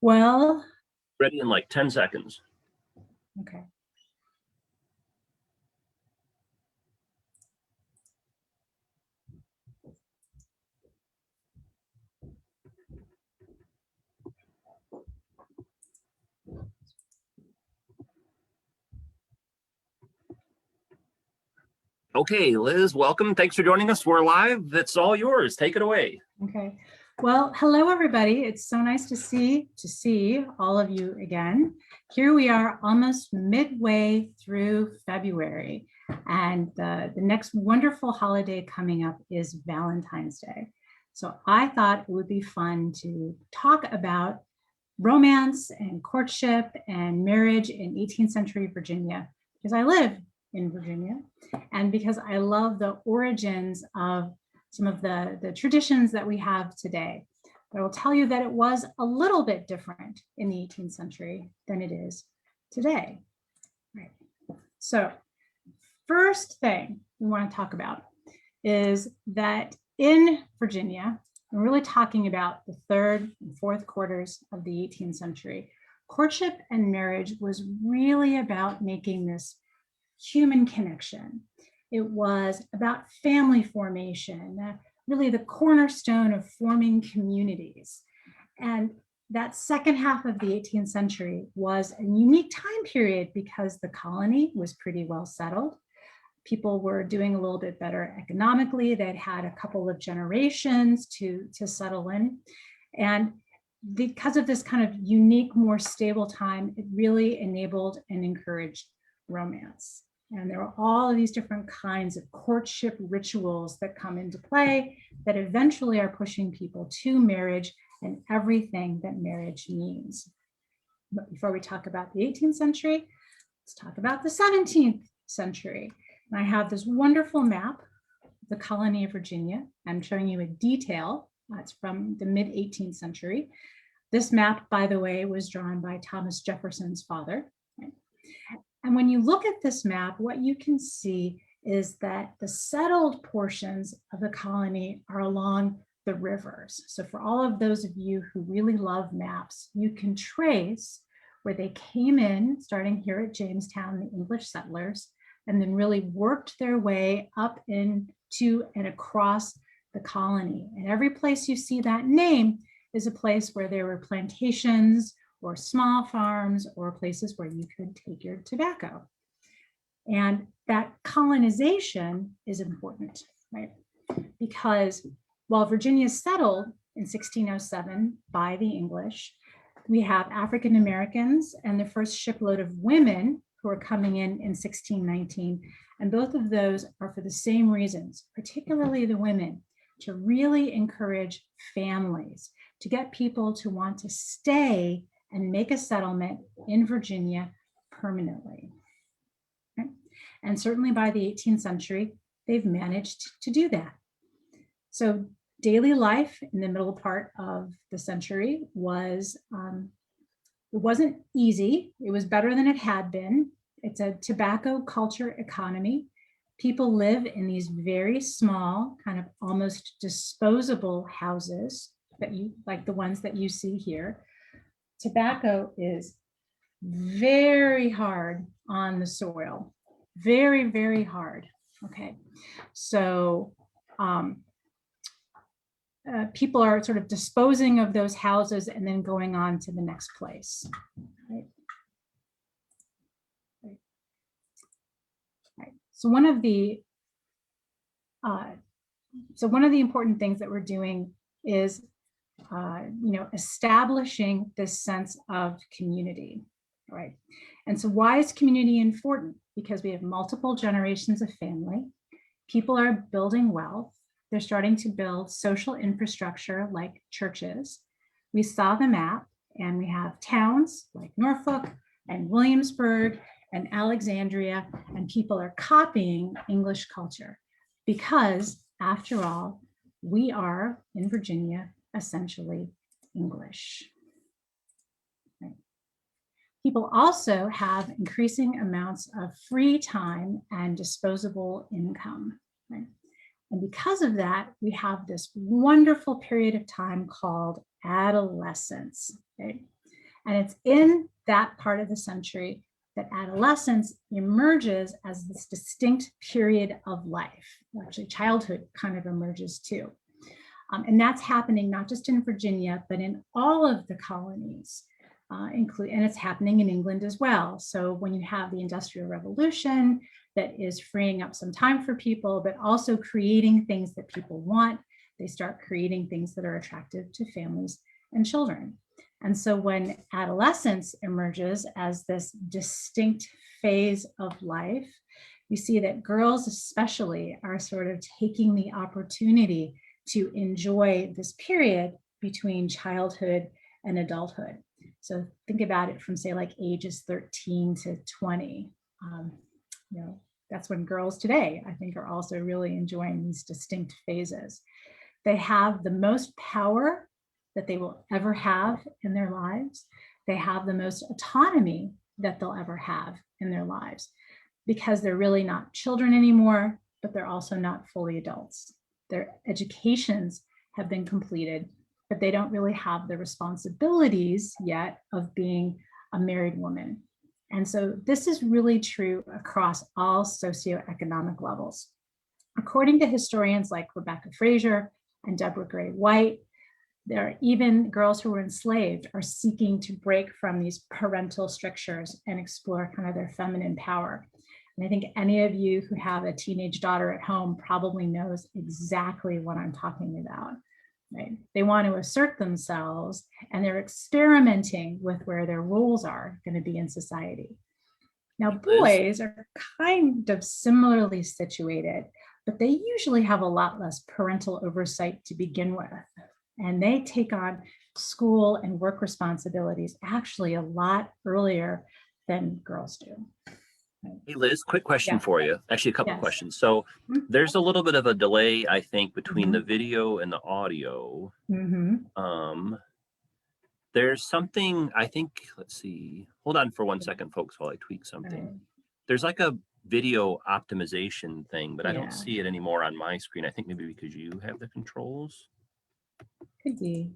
Well, Ready in like 10 seconds. okay. Okay, Liz, welcome. Thanks for joining us. We're live. It's all yours. Take it away. Okay. Well, hello, everybody. It's so nice to see all of you again. Here we are almost midway through February, and the next wonderful holiday coming up is Valentine's Day. So I thought it would be fun to talk about romance and courtship and marriage in 18th century Virginia, because I live in Virginia and because I love the origins of some of the traditions that we have today. But I will tell you that it was a little bit different in the 18th century than it is today. Right. So first thing we want to talk about is that in Virginia, we're really talking about the third and fourth quarters of the 18th century. Courtship and marriage was really about making this human connection. It was about family formation, really the cornerstone of forming communities. And that second half of the 18th century was a unique time period because the colony was pretty well settled. People were doing a little bit better economically. They'd had a couple of generations to settle in. And because of this kind of unique, more stable time, it really enabled and encouraged romance. And there are all of these different kinds of courtship rituals that come into play that eventually are pushing people to marriage and everything that marriage means. But before we talk about the 18th century, let's talk about the 17th century. And I have this wonderful map of the colony of Virginia. I'm showing you a detail. It's from the mid 18th century. This map, by the way, was drawn by Thomas Jefferson's father. Right? And when you look at this map, what you can see is that the settled portions of the colony are along the rivers. So for all of those of you who really love maps, you can trace where they came in, starting here at Jamestown, the English settlers, and then really worked their way up into and across the colony. And every place you see that name is a place where there were plantations or small farms or places where you could take your tobacco. And that colonization is important, right? Because while Virginia settled in 1607 by the English, we have African Americans and the first shipload of women who are coming in 1619. And both of those are for the same reasons, particularly the women, to really encourage families, to get people to want to stay and make a settlement in Virginia permanently. Okay? And certainly by the 18th century, they've managed to do that. So daily life in the middle part of the century was, it wasn't easy. It was better than it had been. It's a tobacco culture economy. People live in these very small, kind of almost disposable houses that you, like the ones that you see here. Tobacco is very hard on the soil, very, very hard. Okay, so people are sort of disposing of those houses and then going on to the next place. Right? Right. Right. So one of the important things that we're doing is establishing this sense of community, right? And so why is community important? Because we have multiple generations of family. People are building wealth. They're starting to build social infrastructure like churches. We saw the map and we have towns like Norfolk and Williamsburg and Alexandria, and people are copying English culture because, after all, we are in Virginia essentially English. Right. People also have increasing amounts of free time and disposable income. Right? And because of that, we have this wonderful period of time called adolescence. Right? And it's in that part of the century that adolescence emerges as this distinct period of life. Actually, childhood kind of emerges too. And that's happening not just in Virginia, but in all of the colonies, and it's happening in England as well. So when you have the Industrial Revolution that is freeing up some time for people, but also creating things that people want, they start creating things that are attractive to families and children. And so when adolescence emerges as this distinct phase of life, you see that girls especially are sort of taking the opportunity to enjoy this period between childhood and adulthood. So think about it from, say, like ages 13 to 20. That's when girls today, I think, are also really enjoying these distinct phases. They have the most power that they will ever have in their lives. They have the most autonomy that they'll ever have in their lives, because they're really not children anymore, but they're also not fully adults. Their educations have been completed, but they don't really have the responsibilities yet of being a married woman. And so this is really true across all socioeconomic levels. According to historians like Rebecca Fraser and Deborah Gray White, there are even girls who were enslaved are seeking to break from these parental strictures and explore kind of their feminine power. And I think any of you who have a teenage daughter at home probably knows exactly what I'm talking about, right? They want to assert themselves, and they're experimenting with where their roles are going to be in society. Now, boys are kind of similarly situated, but they usually have a lot less parental oversight to begin with. And they take on school and work responsibilities actually a lot earlier than girls do. Hey, Liz, quick question for you. Actually, a couple questions. So Mhm. there's a little bit of a delay, I think, between Mhm. the video and the audio. Mhm. There's something, I think, let's see. Hold on for 1 second, folks, while I tweak something. Right. There's like a video optimization thing, but I don't Yeah. see it anymore on my screen. I think maybe because you have the controls. Could be.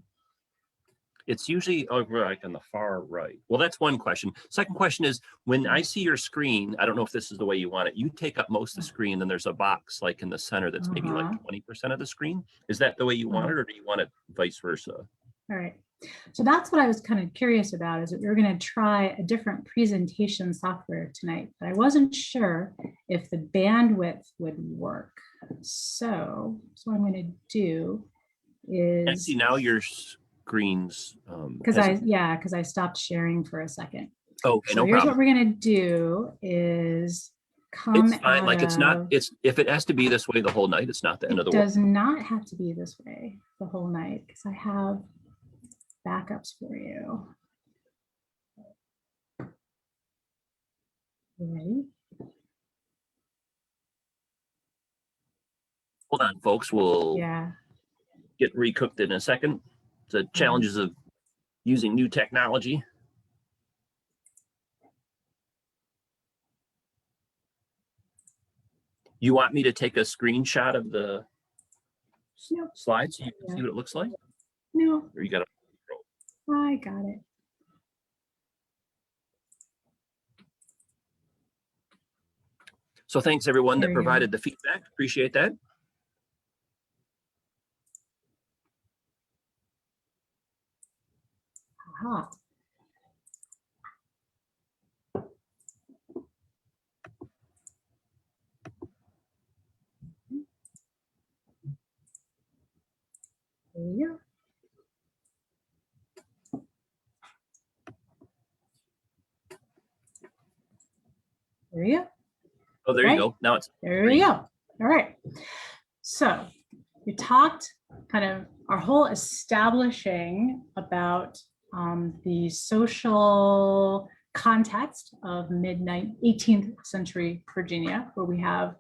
It's usually over like on the far right. Well, that's one question. Second question is, when I see your screen, I don't know if this is the way you want it. You take up most of the screen, then there's a box like in the center that's maybe like 20% of the screen. Is that the way you want it, or do you want it vice versa? All right. So that's what I was kind of curious about, is that we were going to try a different presentation software tonight, but I wasn't sure if the bandwidth would work. So what I'm going to do is... And see, now your screens... because I stopped sharing for a second. Oh, so no here's problem. What we're going to do is come It's fine. Like if it has to be this way the whole night, it's not the end of the world. It does not have to be this way the whole night, because I have backups for you. Ready? Hold on, folks. We'll get recooked in a second. The challenges of using new technology. You want me to take a screenshot of the slides so you can see what it looks like? No. Or you got to... I got it. So thanks everyone that provided the feedback. Appreciate that. Aha. There you go. There you go. Oh, there you go. Now it's there you go. All right. So we talked kind of our whole establishing about the social context of mid-18th century Virginia, where we have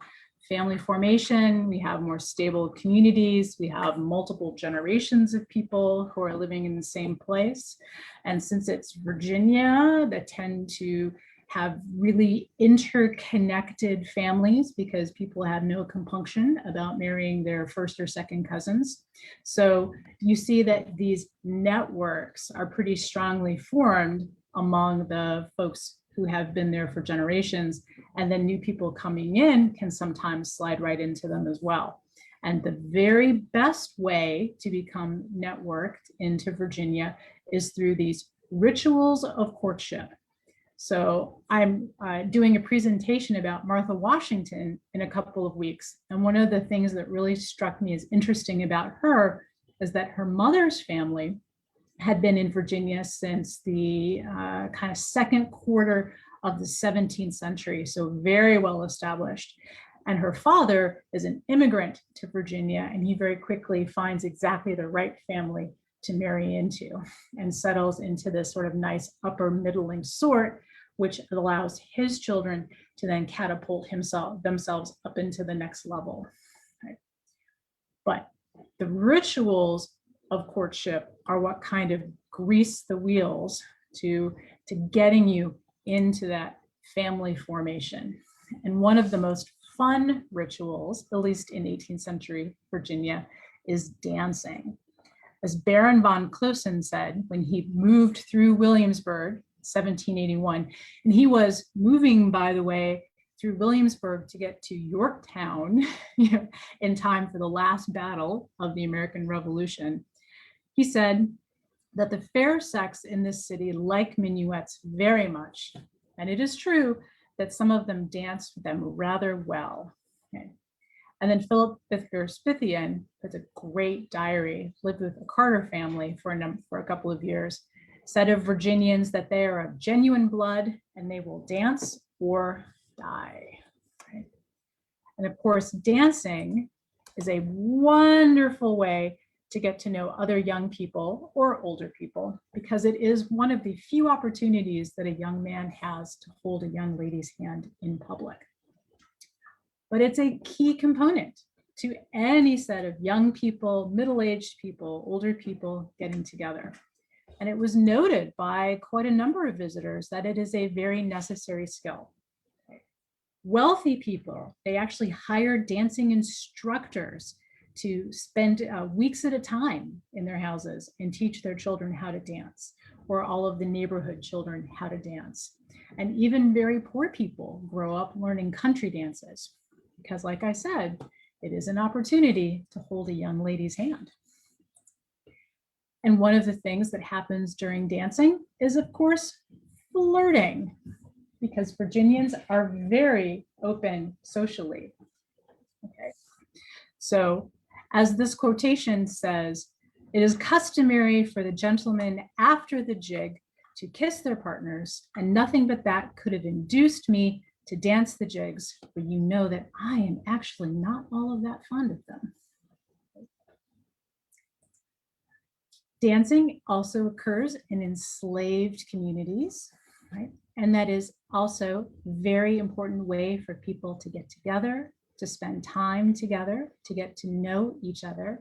family formation, we have more stable communities, we have multiple generations of people who are living in the same place. And since it's Virginia, that tend to have really interconnected families because people have no compunction about marrying their first or second cousins. So you see that these networks are pretty strongly formed among the folks who have been there for generations, and then new people coming in can sometimes slide right into them as well. And the very best way to become networked into Virginia is through these rituals of courtship. So I'm doing a presentation about Martha Washington in a couple of weeks. And one of the things that really struck me as interesting about her is that her mother's family had been in Virginia since the kind of second quarter of the 17th century, so very well established. And her father is an immigrant to Virginia, and he very quickly finds exactly the right family to marry into and settles into this sort of nice upper middling sort, which allows his children to then catapult themselves up into the next level. Right? But the rituals of courtship are what kind of grease the wheels to getting you into that family formation. And one of the most fun rituals, at least in 18th century Virginia, is dancing. As Baron von Closen said when he moved through Williamsburg, 1781, and he was moving, by the way, through Williamsburg to get to Yorktown in time for the last battle of the American Revolution. He said that the fair sex in this city like minuets very much, and it is true that some of them danced them rather well. Okay. And then Philip Spithian has a great diary, lived with the Carter family for a couple of years, said of Virginians that they are of genuine blood and they will dance or die. Right? And of course, dancing is a wonderful way to get to know other young people or older people, because it is one of the few opportunities that a young man has to hold a young lady's hand in public. But it's a key component to any set of young people, middle-aged people, older people getting together. And it was noted by quite a number of visitors that it is a very necessary skill. Wealthy people, they actually hired dancing instructors to spend weeks at a time in their houses and teach their children how to dance, or all of the neighborhood children how to dance. And even very poor people grow up learning country dances, because like I said, it is an opportunity to hold a young lady's hand. And one of the things that happens during dancing is, of course, flirting, because Virginians are very open socially. Okay. So as this quotation says, it is customary for the gentlemen after the jig to kiss their partners, and nothing but that could have induced me to dance the jigs, for you know that I am actually not all of that fond of them. Dancing also occurs in enslaved communities, right? And that is also a very important way for people to get together, to spend time together, to get to know each other.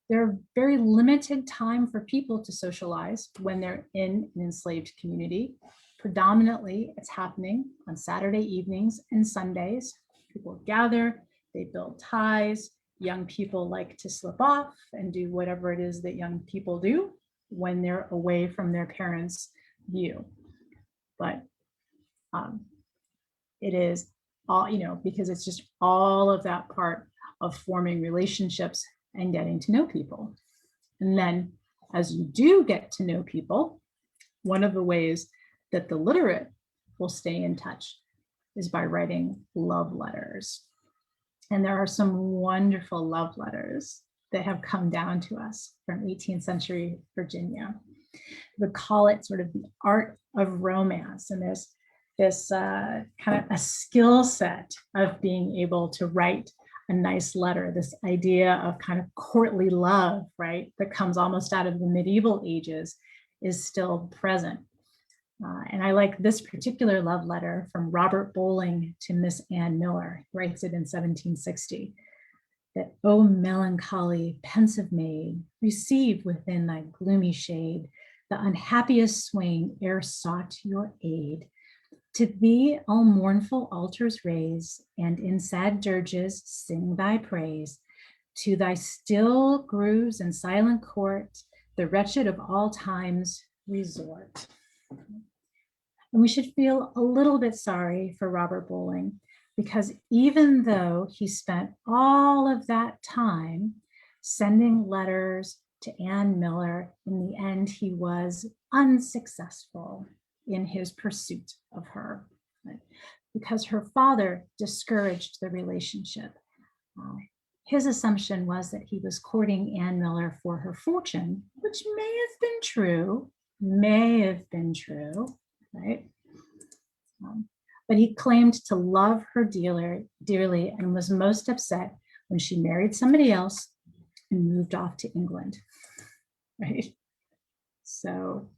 There's very limited time for people to socialize when they're in an enslaved community. Predominantly, it's happening on Saturday evenings and Sundays. People gather, they build ties. Young people like to slip off and do whatever it is that young people do when they're away from their parents' view. But it is all, because it's just all of that part of forming relationships and getting to know people. And then as you do get to know people, one of the ways that the literate will stay in touch is by writing love letters. And there are some wonderful love letters that have come down to us from 18th century Virginia. We call it sort of the art of romance. And there's this kind of a skill set of being able to write a nice letter, this idea of kind of courtly love, right, that comes almost out of the medieval ages, is still present. And I like this particular love letter from Robert Bowling to Miss Anne Miller. He writes it in 1760. That, "O melancholy, pensive maid, receive within thy gloomy shade the unhappiest swain e'er sought your aid. To thee all mournful altars raise, and in sad dirges sing thy praise. To thy still grooves and silent court, the wretched of all times resort. And we should feel a little bit sorry for Robert Bowling, because even though he spent all of that time sending letters to Anne Miller, in the end, he was unsuccessful in his pursuit of her, right? Because her father discouraged the relationship. His assumption was that he was courting Anne Miller for her fortune, which may have been true, right? But he claimed to love her dearly and was most upset when she married somebody else and moved off to England, right? So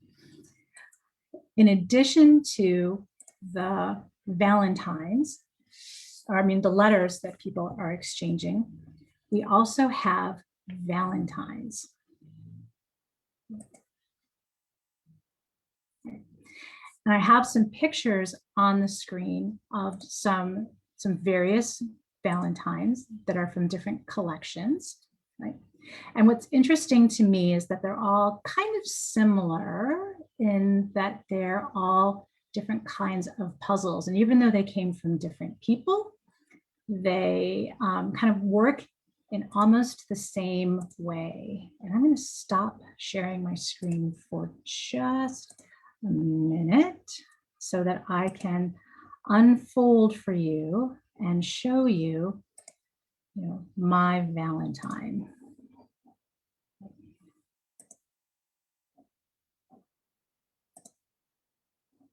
in addition to the Valentines, the letters that people are exchanging, we also have Valentines. And I have some pictures on the screen of some various Valentines that are from different collections, right? And what's interesting to me is that they're all kind of similar in that they're all different kinds of puzzles. And even though they came from different people, they kind of work in almost the same way. And I'm going to stop sharing my screen for just a minute so that I can unfold for you and show you, my Valentine.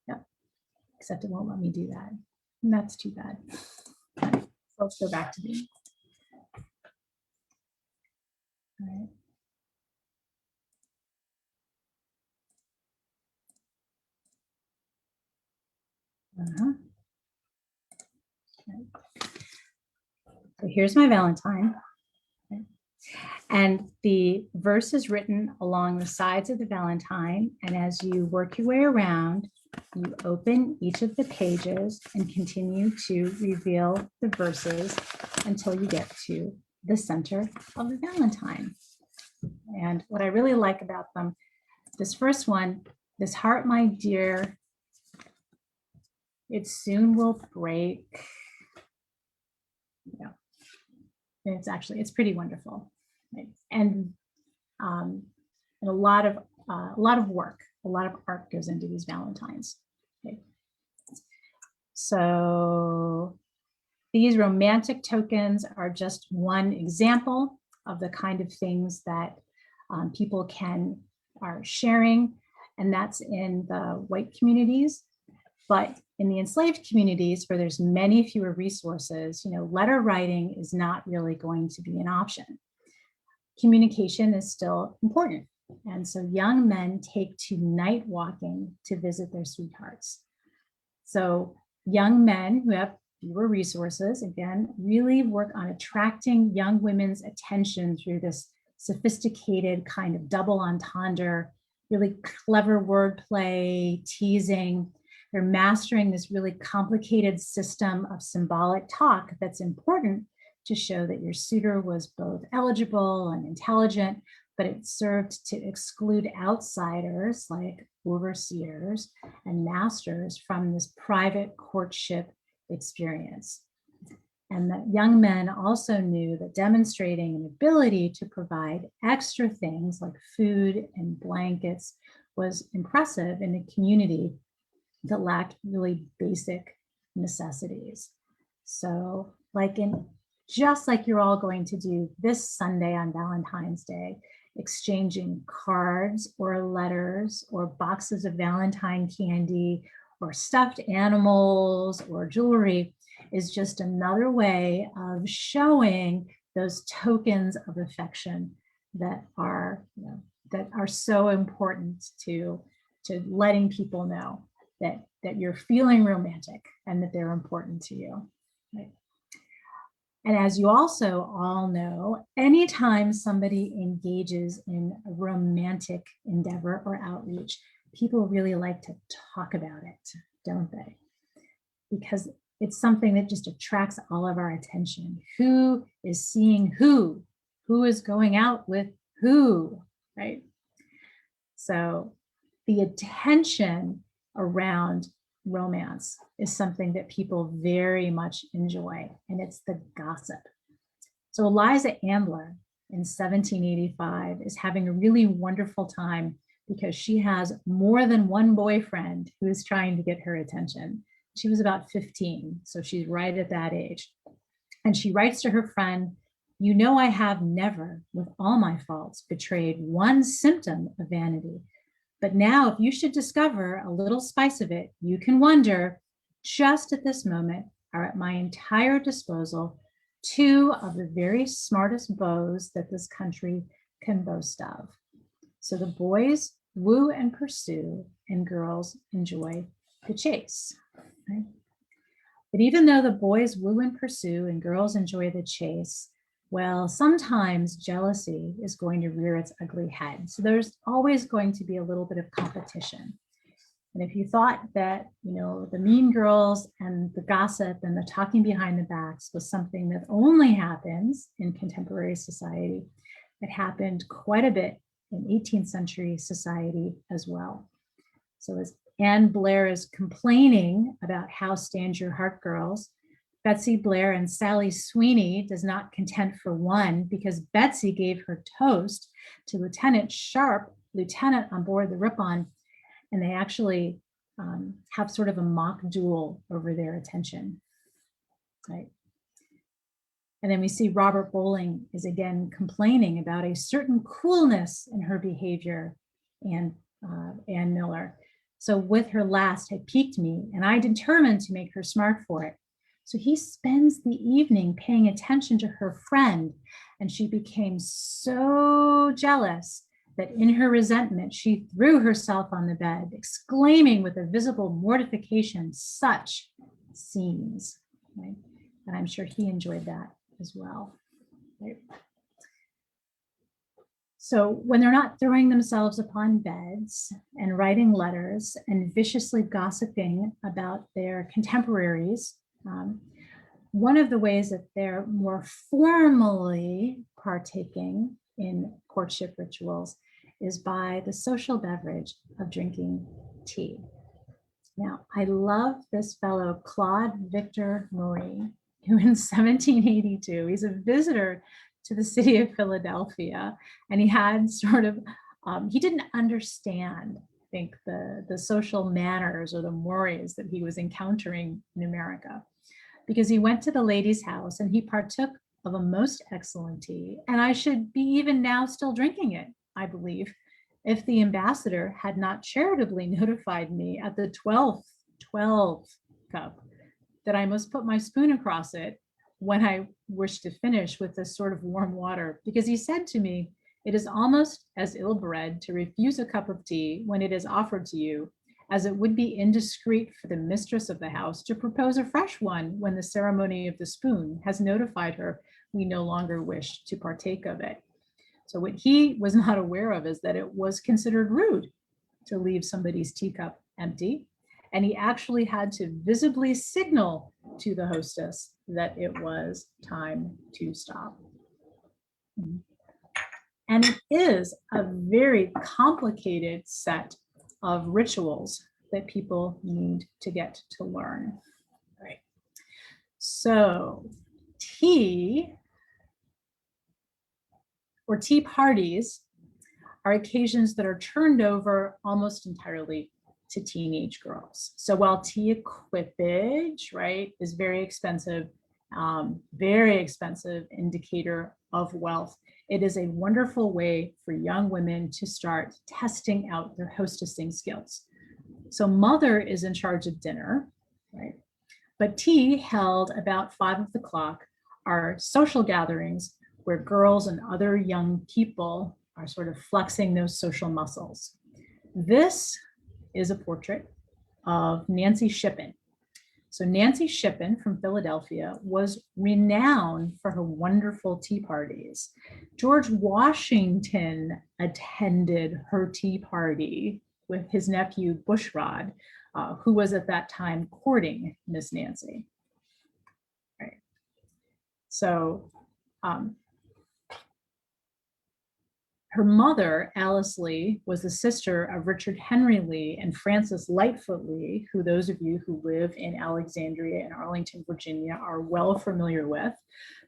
Yep, except it won't let me do that. And that's too bad. So let's go back to the. All right. So here's my Valentine. And the verse is written along the sides of the Valentine. And as you work your way around, you open each of the pages and continue to reveal the verses until you get to the center of the Valentine. And what I really like about them, this first one, this heart, my dear, it soon will break. Yeah, it's pretty wonderful, right? And a lot of work, a lot of art goes into these Valentines. Okay. So these romantic tokens are just one example of the kind of things that people are sharing, and that's in the white communities. But in the enslaved communities, where there's many fewer resources, letter writing is not really going to be an option. Communication is still important. And so young men take to night walking to visit their sweethearts. So young men who have fewer resources, again, really work on attracting young women's attention through this sophisticated kind of double entendre, really clever wordplay, teasing. They're mastering this really complicated system of symbolic talk that's important to show that your suitor was both eligible and intelligent, but it served to exclude outsiders like overseers and masters from this private courtship experience. And that young men also knew that demonstrating an ability to provide extra things like food and blankets was impressive in a community that lacked really basic necessities. So just like you're all going to do this Sunday on Valentine's Day, exchanging cards or letters or boxes of Valentine candy or stuffed animals or jewelry is just another way of showing those tokens of affection that are so important to letting people know that you're feeling romantic and that they're important to you. Right? And as you also all know, anytime somebody engages in a romantic endeavor or outreach, people really like to talk about it, don't they? because it's something that just attracts all of our attention. Who is seeing who? Who is going out with who, right? So the attention around romance is something that people very much enjoy, and it's the gossip. So Eliza Ambler in 1785 is having a really wonderful time because she has more than one boyfriend who is trying to get her attention. She was about 15, so she's right at that age. And she writes to her friend, "You know, I have never, with all my faults, betrayed one symptom of vanity. But now, if you should discover a little spice of it, you can wonder, just at this moment are at my entire disposal two of the very smartest beaux that this country can boast of." So the boys woo and pursue, and girls enjoy the chase. Right? But even though the boys woo and pursue and girls enjoy the chase, well, sometimes jealousy is going to rear its ugly head. So there's always going to be a little bit of competition. And if you thought that, the mean girls and the gossip and the talking behind the backs was something that only happens in contemporary society, it happened quite a bit in 18th century society as well. So as Anne Blair is complaining about how stands your heart, girls, Betsy Blair and Sally Sweeney does not content for one, because Betsy gave her toast to Lieutenant Sharp, lieutenant on board the Ripon, and they actually have sort of a mock duel over their attention, right? And then we see Robert Bowling is again complaining about a certain coolness in her behavior, and Anne Miller. So with her last had piqued me, and I determined to make her smart for it. So he spends the evening paying attention to her friend, and she became so jealous that in her resentment, she threw herself on the bed, exclaiming with a visible mortification, "Such scenes," right? And I'm sure he enjoyed that as well, right? So when they're not throwing themselves upon beds and writing letters and viciously gossiping about their contemporaries, one of the ways that they're more formally partaking in courtship rituals is by the social beverage of drinking tea. Now, I love this fellow, Claude Victor Maurer, who in 1782, he's a visitor to the city of Philadelphia, and he had sort of, he didn't understand, I think, the social manners or the mores that he was encountering in America, because he went to the lady's house and he partook of a most excellent tea, and I should be even now still drinking it, I believe, if the ambassador had not charitably notified me at the 12th cup that I must put my spoon across it when I wish to finish with this sort of warm water, because he said to me, "It is almost as ill-bred to refuse a cup of tea when it is offered to you, as it would be indiscreet for the mistress of the house to propose a fresh one when the ceremony of the spoon has notified her we no longer wish to partake of it." So what he was not aware of is that it was considered rude to leave somebody's teacup empty. And he actually had to visibly signal to the hostess that it was time to stop. And it is a very complicated set of rituals that people need to get to learn. All right. So tea or tea parties are occasions that are turned over almost entirely to teenage girls. So while tea equipage, right, is very expensive indicator of wealth, it is a wonderful way for young women to start testing out their hostessing skills. So mother is in charge of dinner, right? But tea held about 5 o'clock are social gatherings where girls and other young people are sort of flexing those social muscles. This is a portrait of Nancy Shippen. So Nancy Shippen from Philadelphia was renowned for her wonderful tea parties. George Washington attended her tea party with his nephew Bushrod who was at that time courting Miss Nancy. Right. So her mother, Alice Lee, was the sister of Richard Henry Lee and Frances Lightfoot Lee, who those of you who live in Alexandria and Arlington, Virginia are well familiar with.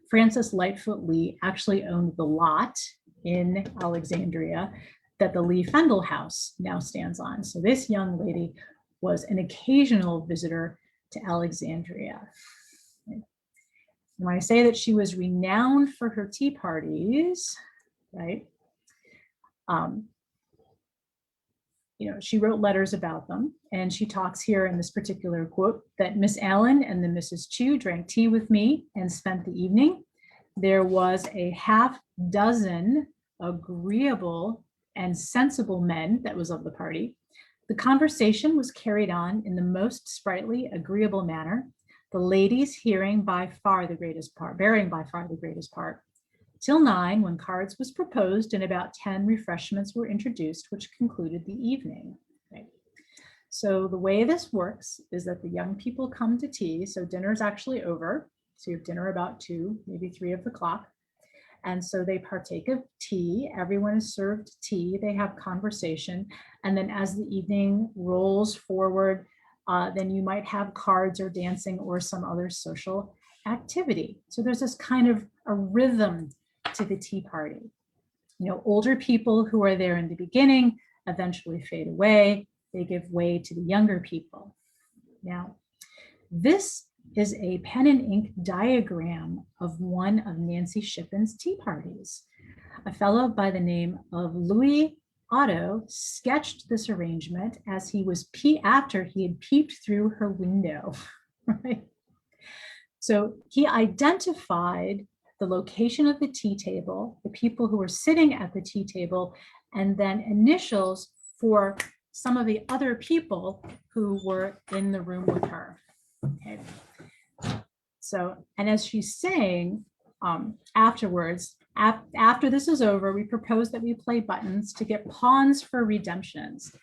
Frances Lightfoot Lee actually owned the lot in Alexandria that the Lee Fendel House now stands on. So this young lady was an occasional visitor to Alexandria. When I say that she was renowned for her tea parties, right? She wrote letters about them, and she talks here in this particular quote that Miss Allen and the Mrs. Chu drank tea with me and spent the evening. There was a half dozen agreeable and sensible men that was of the party. The conversation was carried on in the most sprightly, agreeable manner, the ladies bearing by far the greatest part. Till 9, when cards was proposed, and about 10 refreshments were introduced, which concluded the evening. Okay. So the way this works is that the young people come to tea. So dinner's actually over. So you have dinner about 2, maybe 3 o'clock. And so they partake of tea. Everyone is served tea. They have conversation. And then as the evening rolls forward, then you might have cards or dancing or some other social activity. So there's this kind of a rhythm to the tea party. Older people who are there in the beginning eventually fade away. They give way to the younger people. Now, this is a pen and ink diagram of one of Nancy Shippen's tea parties. A fellow by the name of Louis Otto sketched this arrangement as he was after he had peeped through her window. Right? So he identified the location of the tea table, the people who were sitting at the tea table, and then initials for some of the other people who were in the room with her. Okay. So, and as she's saying, afterwards, after this is over, we propose that we play buttons to get pawns for redemptions.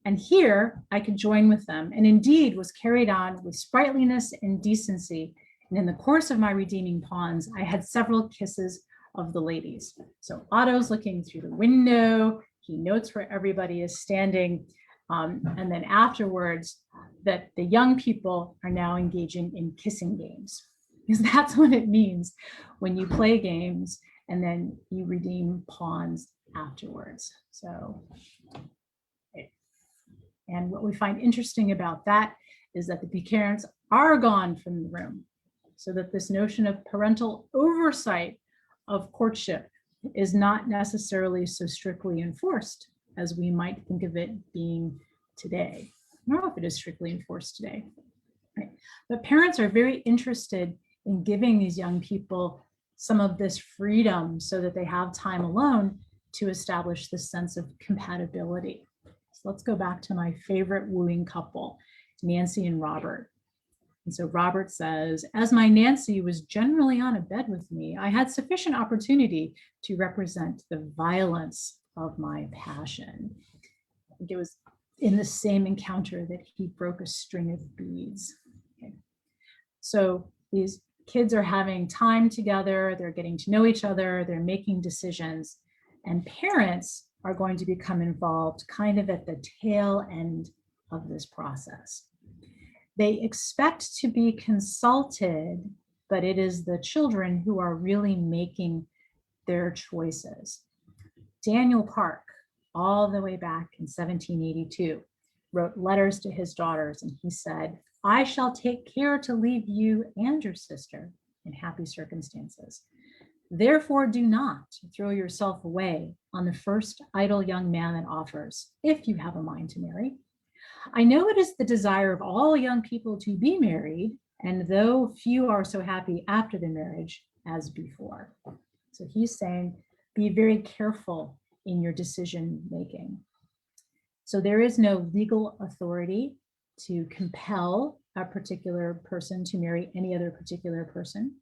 And here I could join with them, and indeed was carried on with sprightliness and decency. And in the course of my redeeming pawns, I had several kisses of the ladies. So Otto's looking through the window. He notes where everybody is standing. And then afterwards, that the young people are now engaging in kissing games. Because that's what it means when you play games and then you redeem pawns afterwards. So, and what we find interesting about that is that the parents are gone from the room, so that this notion of parental oversight of courtship is not necessarily so strictly enforced as we might think of it being today. I don't know if it is strictly enforced today. Right. But parents are very interested in giving these young people some of this freedom so that they have time alone to establish this sense of compatibility. So let's go back to my favorite wooing couple, Nancy and Robert. And so Robert says, as my Nancy was generally on a bed with me, I had sufficient opportunity to represent the violence of my passion. I think it was in the same encounter that he broke a string of beads. Okay. So these kids are having time together, they're getting to know each other, they're making decisions, and parents are going to become involved kind of at the tail end of this process. They expect to be consulted, but it is the children who are really making their choices. Daniel Park, all the way back in 1782, wrote letters to his daughters, and he said, I shall take care to leave you and your sister in happy circumstances. Therefore, do not throw yourself away on the first idle young man that offers, if you have a mind to marry. I know it is the desire of all young people to be married, and though few are so happy after the marriage as before. So he's saying, be very careful in your decision making. So there is no legal authority to compel a particular person to marry any other particular person.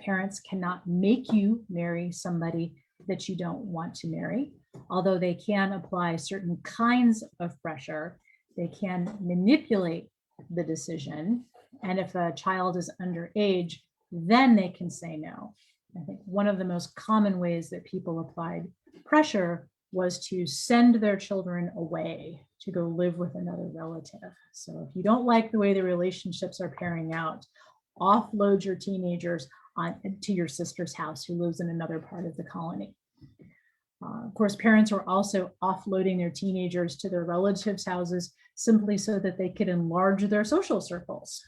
Parents cannot make you marry somebody that you don't want to marry, although they can apply certain kinds of pressure They can manipulate the decision. And if a child is underage, then they can say no. I think one of the most common ways that people applied pressure was to send their children away to go live with another relative. So if you don't like the way the relationships are pairing out, offload your teenagers to your sister's house who lives in another part of the colony. Of course, parents were also offloading their teenagers to their relatives' houses simply so that they could enlarge their social circles,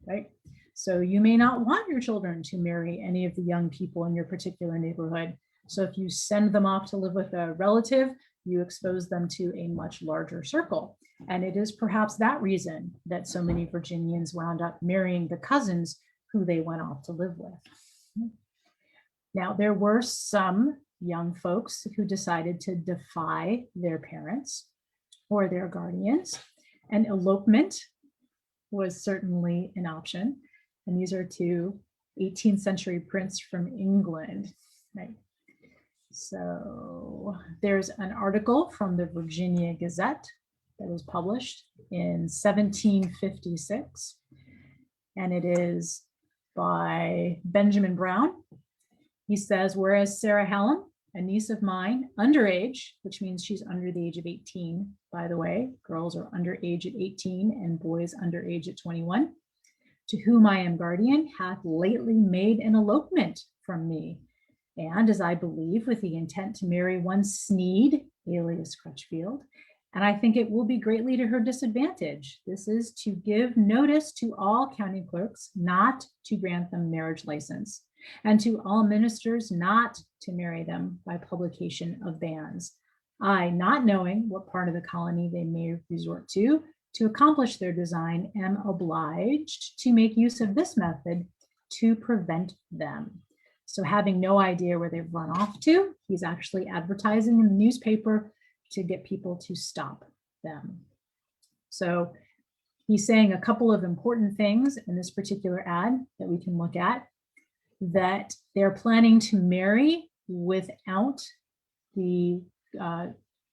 right? So you may not want your children to marry any of the young people in your particular neighborhood. So if you send them off to live with a relative, you expose them to a much larger circle. And it is perhaps that reason that so many Virginians wound up marrying the cousins who they went off to live with. Now, there were some young folks who decided to defy their parents or their guardians, and elopement was certainly an option. And these are two 18th century prints from England, right? So there's an article from the Virginia Gazette that was published in 1756, and it is by Benjamin Brown. He says, whereas Sarah Hallam, a niece of mine, underage, which means she's under the age of 18, by the way, girls are underage at 18 and boys underage at 21, to whom I am guardian, hath lately made an elopement from me. And as I believe, with the intent to marry one Sneed, alias Crutchfield, and I think it will be greatly to her disadvantage. This is to give notice to all county clerks not to grant them marriage license, and to all ministers not to marry them by publication of bans. I, not knowing what part of the colony they may resort to accomplish their design, am obliged to make use of this method to prevent them. So having no idea where they've run off to, he's actually advertising in the newspaper to get people to stop them. So he's saying a couple of important things in this particular ad that we can look at, that they're planning to marry without the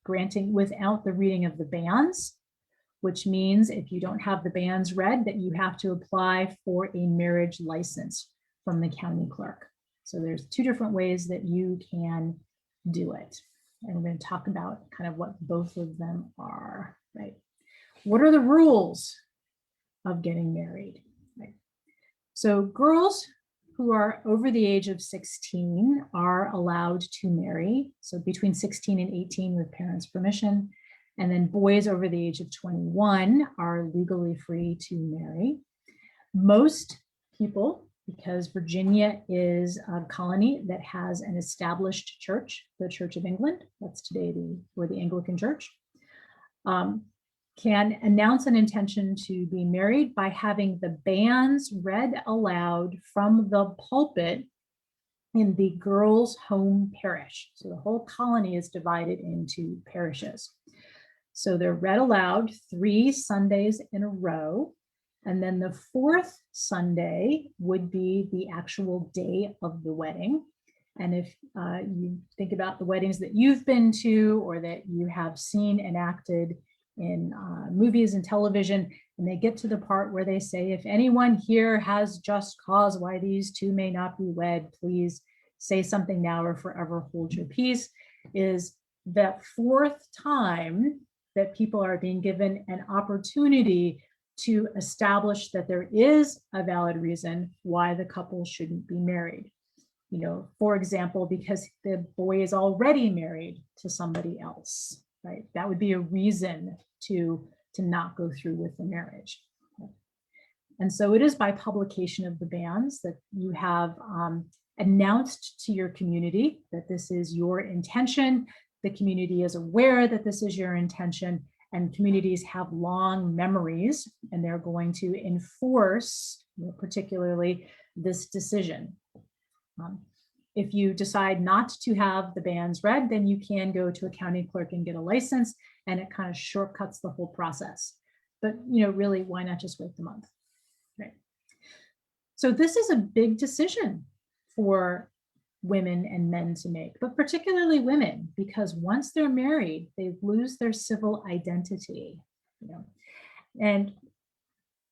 without the reading of the bans, which means if you don't have the bans read, that you have to apply for a marriage license from the county clerk. So there's two different ways that you can do it. And we're going to talk about kind of what both of them are, right? What are the rules of getting married, right? So girls who are over the age of 16 are allowed to marry. So between 16 and 18 with parents' permission. And then boys over the age of 21 are legally free to marry. Most people, because Virginia is a colony that has an established church, the Church of England, that's today the Anglican Church, can announce an intention to be married by having the bans read aloud from the pulpit in the girls' home parish. So the whole colony is divided into parishes. So they're read aloud 3 Sundays in a row. And then the 4th Sunday would be the actual day of the wedding. And if you think about the weddings that you've been to or that you have seen enacted in movies and television, and they get to the part where they say, if anyone here has just cause why these two may not be wed, please say something now or forever hold your peace, is that 4th time that people are being given an opportunity to establish that there is a valid reason why the couple shouldn't be married. You know, for example, because the boy is already married to somebody else, right? That would be a reason to not go through with the marriage. And so it is by publication of the bans that you have announced to your community that this is your intention. The community is aware that this is your intention, and communities have long memories, and they're going to enforce, particularly this decision. If you decide not to have the bans read, then you can go to a county clerk and get a license, and it kind of shortcuts the whole process. But really, why not just wait the month, right? So this is a big decision for women and men to make, but particularly women, because once they're married, they lose their civil identity. you know. And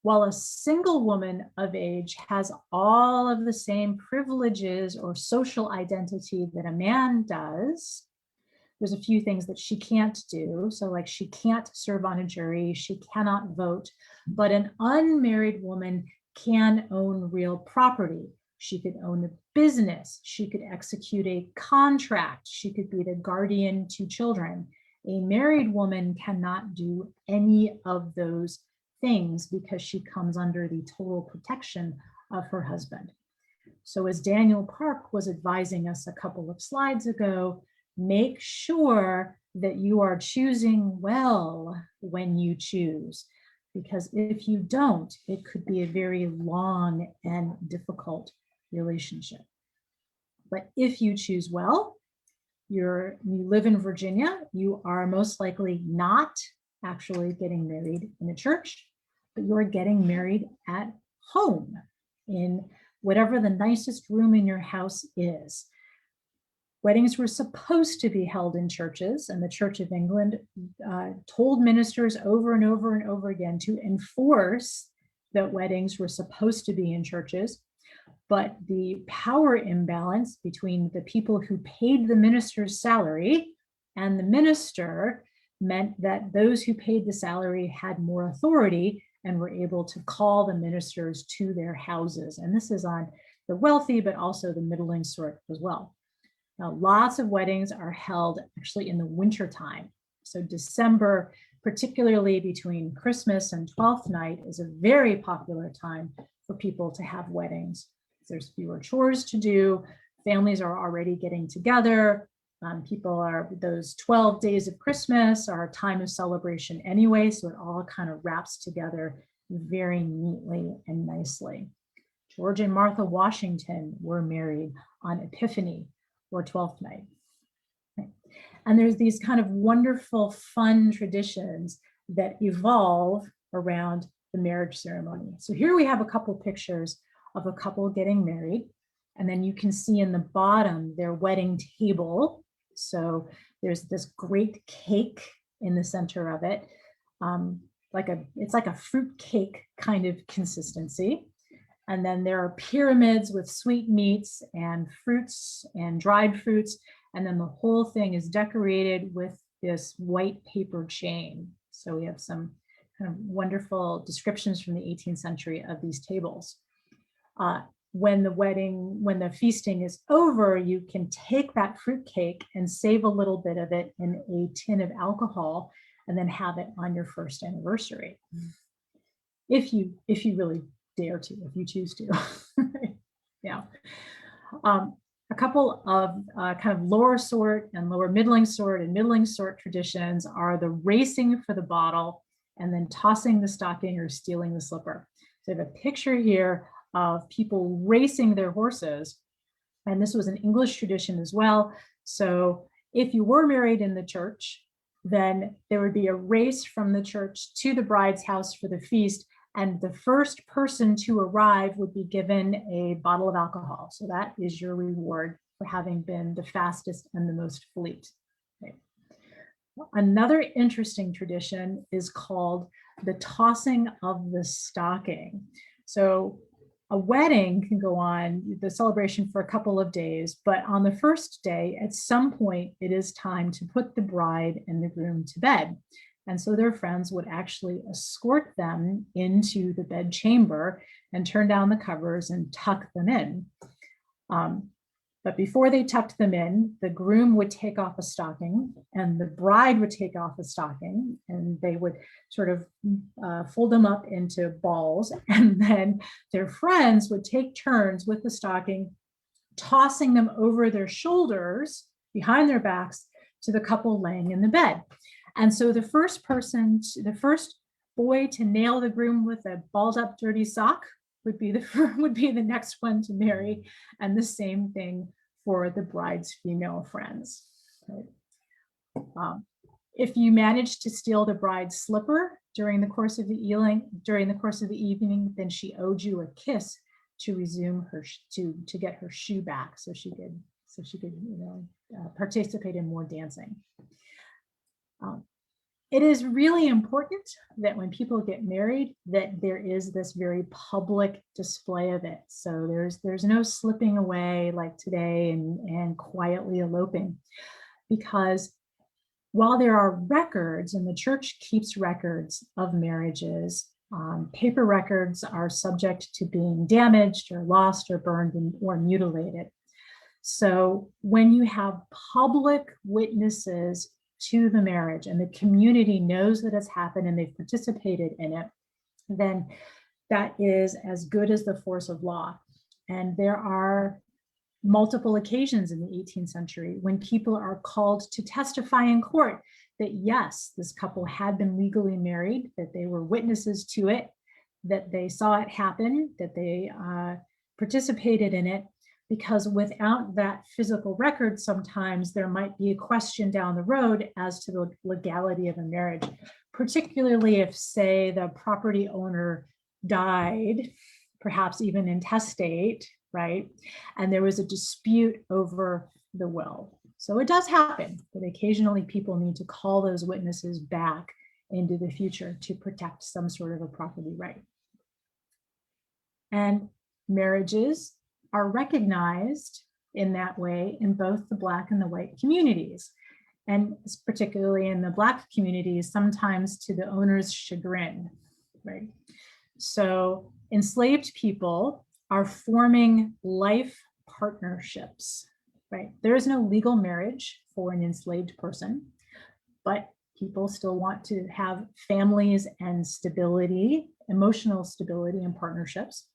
while a single woman of age has all of the same privileges or social identity that a man does, there's a few things that she can't do. So like she can't serve on a jury, she cannot vote, but an unmarried woman can own real property. She could own a business, she could execute a contract, she could be the guardian to children. A married woman cannot do any of those things because she comes under the total protection of her husband. So as Daniel Park was advising us a couple of slides ago, make sure that you are choosing well when you choose, because if you don't, it could be a very long and difficult relationship. But if you choose well, you live in Virginia, you are most likely not actually getting married in a church, but you're getting married at home in whatever the nicest room in your house is. Weddings were supposed to be held in churches, and the Church of England told ministers over and over and over again to enforce that weddings were supposed to be in churches. But the power imbalance between the people who paid the minister's salary and the minister meant that those who paid the salary had more authority and were able to call the ministers to their houses. And this is on the wealthy, but also the middling sort as well. Now, lots of weddings are held actually in the winter time. So December, particularly between Christmas and Twelfth Night, is a very popular time for people to have weddings. There's fewer chores to do. Families are already getting together. Those 12 days of Christmas are a time of celebration anyway, so it all kind of wraps together very neatly and nicely. George and Martha Washington were married on Epiphany or Twelfth Night. And there's these kind of wonderful, fun traditions that evolve around the marriage ceremony. So here we have a couple pictures of a couple getting married. And then you can see in the bottom their wedding table. So there's this great cake in the center of it. It's like a fruit cake kind of consistency. And then there are pyramids with sweetmeats and fruits and dried fruits. And then the whole thing is decorated with this white paper chain. So we have some kind of wonderful descriptions from the 18th century of these tables. When the feasting is over, you can take that fruit cake and save a little bit of it in a tin of alcohol and then have it on your first anniversary. If you really dare to, if you choose to. Yeah. A couple of kind of lower sort and lower middling sort and middling sort traditions are the racing for the bottle and then tossing the stocking or stealing the slipper. So I have a picture here of people racing their horses. And this was an English tradition as well. So if you were married in the church, then there would be a race from the church to the bride's house for the feast. And the first person to arrive would be given a bottle of alcohol. So that is your reward for having been the fastest and the most fleet. Okay. Another interesting tradition is called the tossing of the stocking. So a wedding can go on, the celebration, for a couple of days, but on the first day, at some point, it is time to put the bride and the groom to bed. And so their friends would actually escort them into the bed chamber and turn down the covers and tuck them in. But before they tucked them in, the groom would take off a stocking and the bride would take off a stocking, and they would sort of fold them up into balls. And then their friends would take turns with the stocking, tossing them over their shoulders behind their backs to the couple laying in the bed. And so the first boy to nail the groom with a balled up dirty sock would be the next one to marry, and the same thing for the bride's female friends. Right? If you managed to steal the bride's slipper during the course of the evening, then she owed you a kiss to resume to get her shoe back, so she could participate in more dancing. it is really important that when people get married, that there is this very public display of it. So there's no slipping away like today and quietly eloping, because while there are records and the church keeps records of marriages, paper records are subject to being damaged or lost or burned or mutilated. So when you have public witnesses to the marriage and the community knows that it's happened and they've participated in it, then that is as good as the force of law. And there are multiple occasions in the 18th century when people are called to testify in court that yes, this couple had been legally married, that they were witnesses to it, that they saw it happen, that they participated in it, because without that physical record, sometimes there might be a question down the road as to the legality of a marriage, particularly if, say, the property owner died, perhaps even intestate, right? And there was a dispute over the will. So it does happen that occasionally people need to call those witnesses back into the future to protect some sort of a property right. And marriages are recognized in that way in both the Black and the white communities. And particularly in the Black communities, sometimes to the owner's chagrin, right? So enslaved people are forming life partnerships, right? There is no legal marriage for an enslaved person, but people still want to have families and stability, emotional stability and partnerships.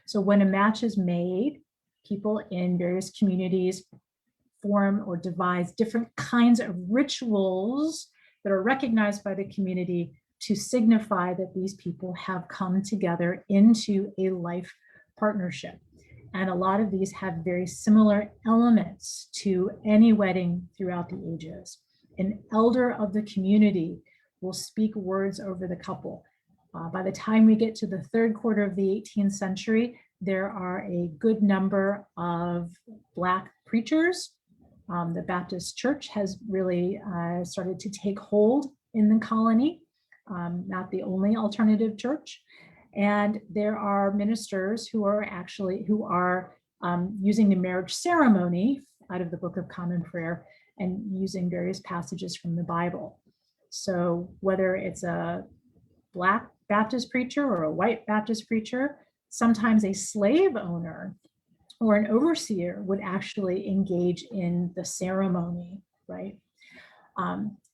So when a match is made, people in various communities form or devise different kinds of rituals that are recognized by the community to signify that these people have come together into a life partnership. And a lot of these have very similar elements to any wedding throughout the ages. An elder of the community will speak words over the couple. By the time we get to the third quarter of the 18th century, there are a good number of Black preachers. The Baptist Church has really started to take hold in the colony, not the only alternative church. And there are ministers who are using the marriage ceremony out of the Book of Common Prayer and using various passages from the Bible. So whether it's a Black Baptist preacher or a white Baptist preacher, sometimes a slave owner or an overseer would actually engage in the ceremony, right?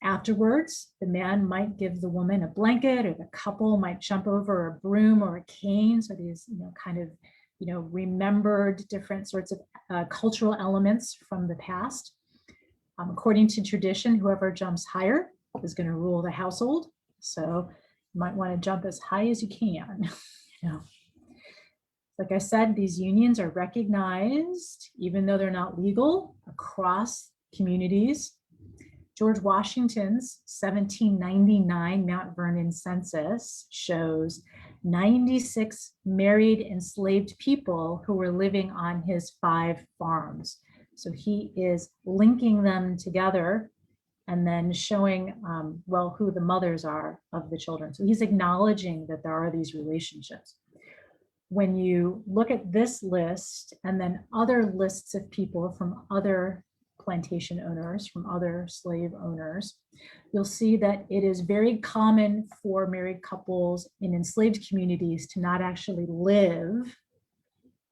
Afterwards, the man might give the woman a blanket, or the couple might jump over a broom or a cane. So these, remembered different sorts of cultural elements from the past. According to tradition, whoever jumps higher is going to rule the household. So you might want to jump as high as you can. Like I said, these unions are recognized, even though they're not legal, across communities. George Washington's 1799 Mount Vernon census shows 96 married enslaved people who were living on his 5 farms. So he is linking them together and then showing, who the mothers are of the children. So he's acknowledging that there are these relationships. When you look at this list and then other lists of people from other plantation owners, from other slave owners, you'll see that it is very common for married couples in enslaved communities to not actually live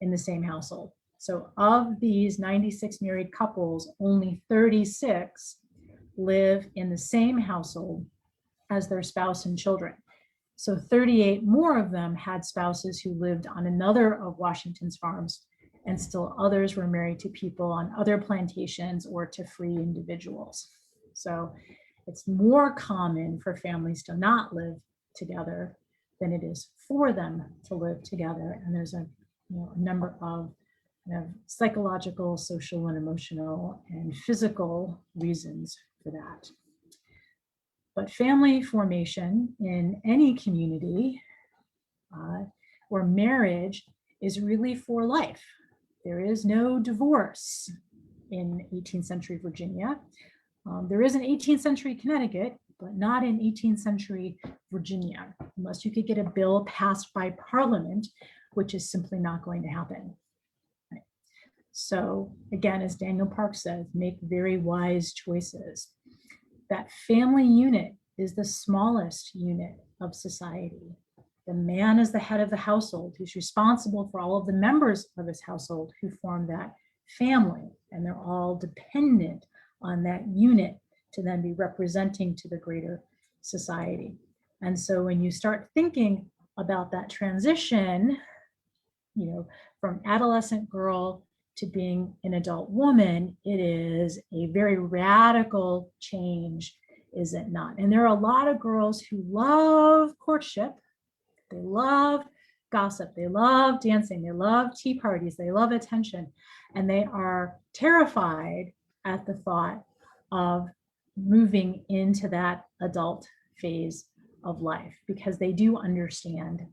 in the same household. So of these 96 married couples, only 36 live in the same household as their spouse and children. So 38 more of them had spouses who lived on another of Washington's farms, and still others were married to people on other plantations or to free individuals. So it's more common for families to not live together than it is for them to live together. And there's a number of psychological, social, and emotional and physical reasons for that. But family formation in any community or marriage is really for life. There is no divorce in 18th century Virginia. There is an 18th century Connecticut, but not in 18th century Virginia, unless you could get a bill passed by Parliament, which is simply not going to happen. Right? So again, as Daniel Park says, make very wise choices. That family unit is the smallest unit of society. The man is the head of the household, who's responsible for all of the members of his household who form that family, and they're all dependent on that unit to then be representing to the greater society. And so when you start thinking about that transition, from adolescent girl to being an adult woman, it is a very radical change, is it not? And there are a lot of girls who love courtship. They love gossip, they love dancing, they love tea parties, they love attention, and they are terrified at the thought of moving into that adult phase of life, because they do understand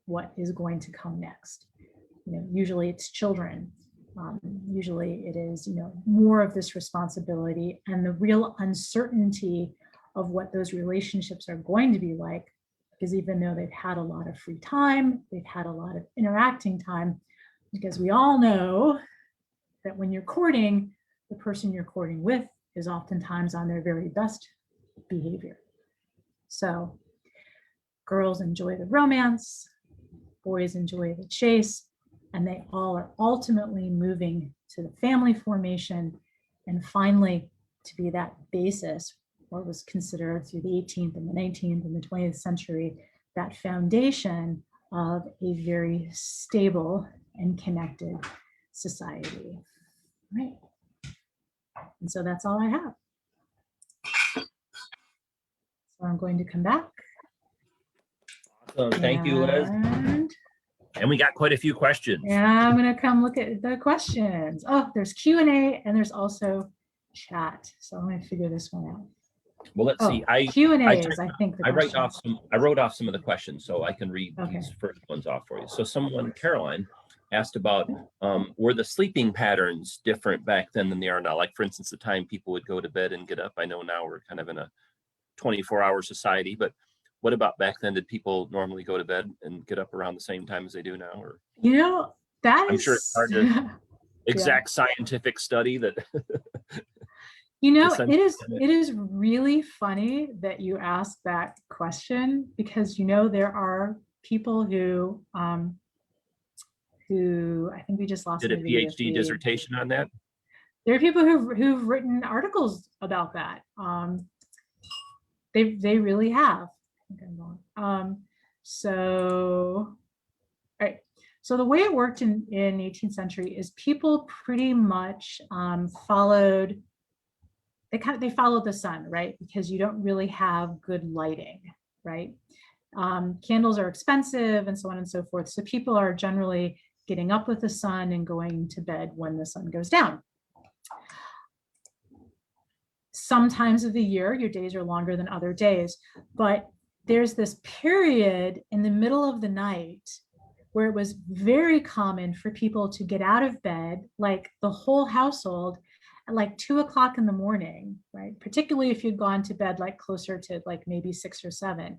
what is going to come next. Usually it's children. Usually it is, more of this responsibility and the real uncertainty of what those relationships are going to be like. Because even though they've had a lot of free time, they've had a lot of interacting time, because we all know that when you're courting, the person you're courting with is oftentimes on their very best behavior. So girls enjoy the romance, boys enjoy the chase, and they all are ultimately moving to the family formation, and finally to be that basis, what was considered through the 18th and the 19th and the 20th century, that foundation of a very stable and connected society. Right. And so that's all I have. So I'm going to come back. Awesome. Thank you, Liz. And we got quite a few questions. Yeah, I'm going to come look at the questions. Oh, there's Q&A and there's also chat. So I'm going to figure this one out. Well, let's see. Q&A is, I think, I wrote off some of the questions, so I can read these first ones off for you. So someone, Caroline, asked about were the sleeping patterns different back then than they are now? Like, for instance, the time people would go to bed and get up. I know now we're kind of in a 24-hour society, but what about back then? Did people normally go to bed and get up around the same time as they do now? Or I'm sure it's hard to exact scientific study that. It is really funny that you ask that question, because there are people who I think we just lost did a PhD dissertation on that. There are people who've written articles about that. They really have. I think I'm wrong. So the way it worked in 18th century is people pretty much followed. They followed the sun, right? Because you don't really have good lighting, right? Candles are expensive and so on and so forth. So people are generally getting up with the sun and going to bed when the sun goes down. Sometimes of the year, your days are longer than other days, but there's this period in the middle of the night where it was very common for people to get out of bed, like the whole household, at like 2 o'clock in the morning, right? Particularly if you'd gone to bed like closer to like maybe 6 or 7.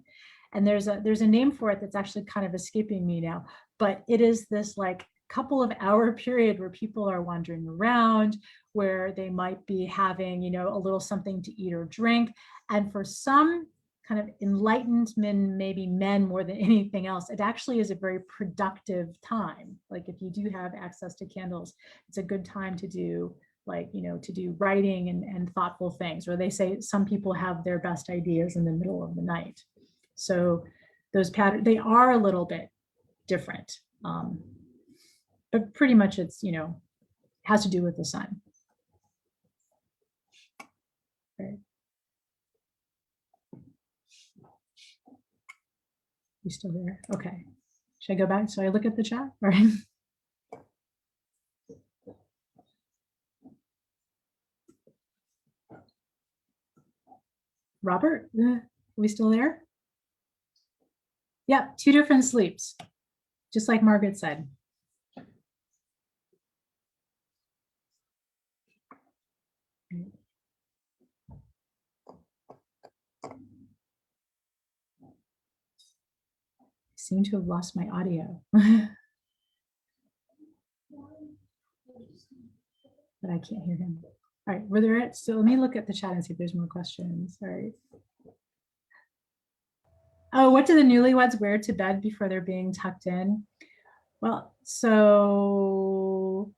And there's a name for it that's actually kind of escaping me now, but it is this like couple of hour period where people are wandering around, where they might be having, a little something to eat or drink. And for some kind of enlightened men, maybe men more than anything else, it actually is a very productive time. Like if you do have access to candles, it's a good time to do to do writing and thoughtful things, where they say some people have their best ideas in the middle of the night. So those patterns, they are a little bit different. But pretty much it's, has to do with the sun. Okay. You still there? Okay. Should I go back? So I look at the chat? All right. Robert, are we still there? Yeah, 2 different sleeps, just like Margaret said. seem to have lost my audio. But I can't hear him. All right, were there, so let me look at the chat and see if there's more questions. All right. Oh, what do the newlyweds wear to bed before they're being tucked in? Well, so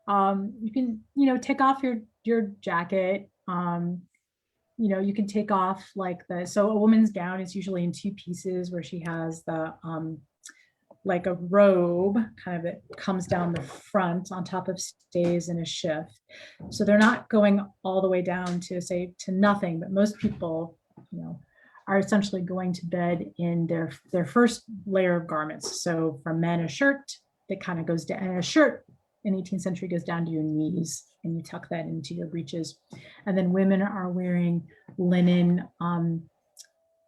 you can, take off your jacket. You can take off like so a woman's gown is usually in two pieces where she has the like a robe kind of that comes down the front on top of stays in a shift. So they're not going all the way down to say to nothing, but most people, are essentially going to bed in their first layer of garments. So for men, a shirt that kind of goes down, and a shirt in the 18th century goes down to your knees and you tuck that into your breeches. And then women are wearing linen,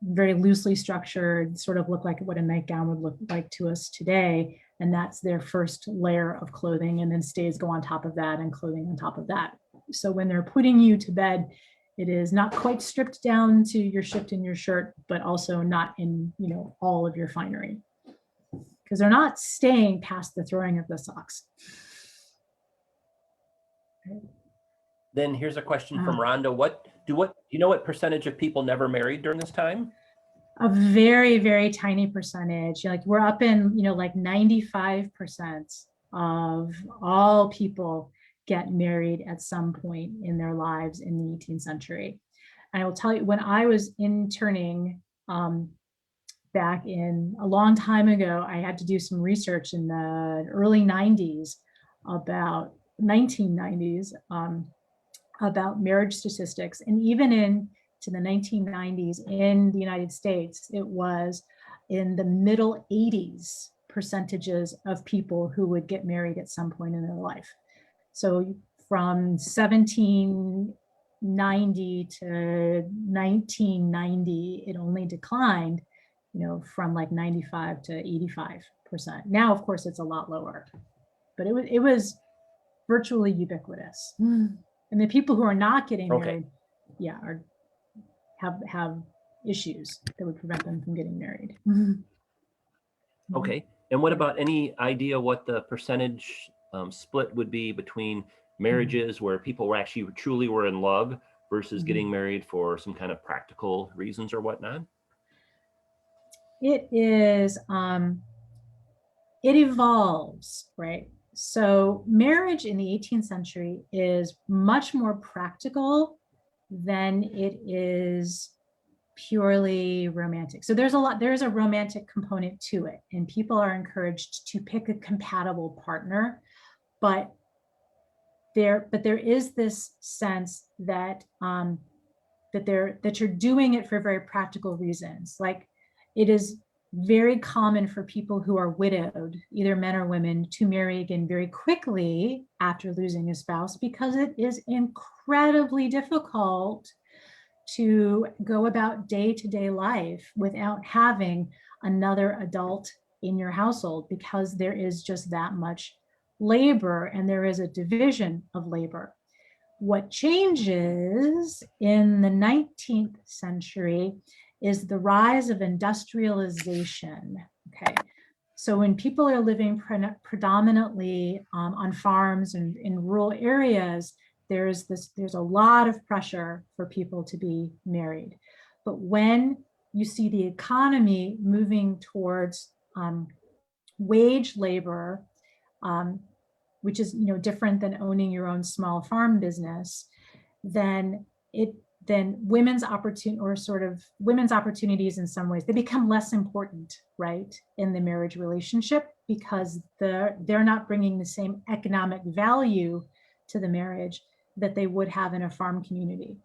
very loosely structured, sort of look like what a nightgown would look like to us today. And that's their first layer of clothing. And then stays go on top of that and clothing on top of that. So when they're putting you to bed, it is not quite stripped down to your shift in your shirt, but also not in, all of your finery. Because they're not staying past the throwing of the socks. Then here's a question from Rhonda. Do you know what percentage of people never married during this time? A very, very tiny percentage. Like we're up in, like 95% of all people get married at some point in their lives in the 18th century. And I will tell you, when I was interning back in a long time ago, I had to do some research in the early 90s about 1990s about marriage statistics. And even into the 1990s in the United States, it was in the middle 80s percentages of people who would get married at some point in their life. So from 1790 to 1990, it only declined, from like 95 to 85%. Now, of course, it's a lot lower, but it was virtually ubiquitous. And the people who are not getting married, have issues that would prevent them from getting married. Okay. And what about any idea what the percentage split would be between marriages where people were actually truly were in love versus getting married for some kind of practical reasons or whatnot? It is, it evolves, right? So marriage in the 18th century is much more practical than it is purely romantic. So there's a romantic component to it, and people are encouraged to pick a compatible partner, but there is this sense that that you're doing it for very practical reasons. Like it is very common for people who are widowed, either men or women, to marry again very quickly after losing a spouse, because it is incredibly difficult to go about day-to-day life without having another adult in your household, because there is just that much labor and there is a division of labor. What changes in the 19th century is the rise of industrialization. Okay, so when people are living predominantly on farms and in rural areas, there's a lot of pressure for people to be married. But when you see the economy moving towards wage labor, which is different than owning your own small farm business, then women's opportunities in some ways, they become less important, right, in the marriage relationship, because they're not bringing the same economic value to the marriage that they would have in a farm community.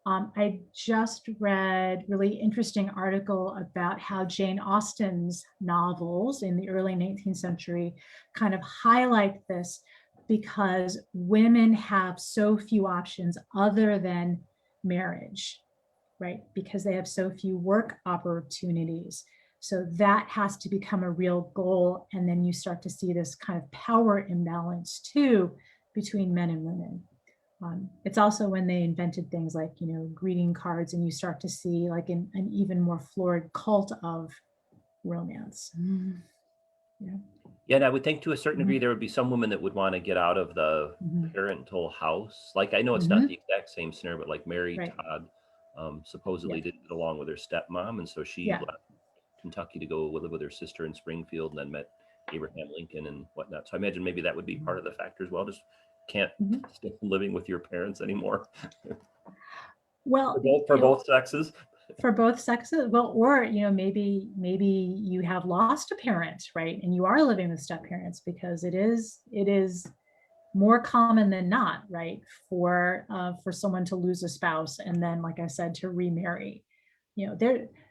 I just read a really interesting article about how Jane Austen's novels in the early 19th century kind of highlight this, because women have so few options other than marriage, right? Because they have so few work opportunities. So that has to become a real goal. And then you start to see this kind of power imbalance too between men and women. It's also when they invented things like, greeting cards, and you start to see like an even more florid cult of romance. Yeah. Yeah, and I would think to a certain Mhm. degree, there would be some women that would want to get out of the Mhm. parental house. Like, I know it's not the exact same scenario, but like Mary Right. Todd supposedly Yeah. didn't get along with her stepmom. And so she Yeah. left Kentucky to go live with her sister in Springfield and then met Abraham Lincoln and whatnot. So I imagine maybe that would be part of the factor as well. Just can't Mhm. stick living with your parents anymore Well, for both sexes. for both sexes, well, or maybe you have lost a parent, right, and you are living with step parents, because it is more common than not, right, for someone to lose a spouse and then, like I said, to remarry.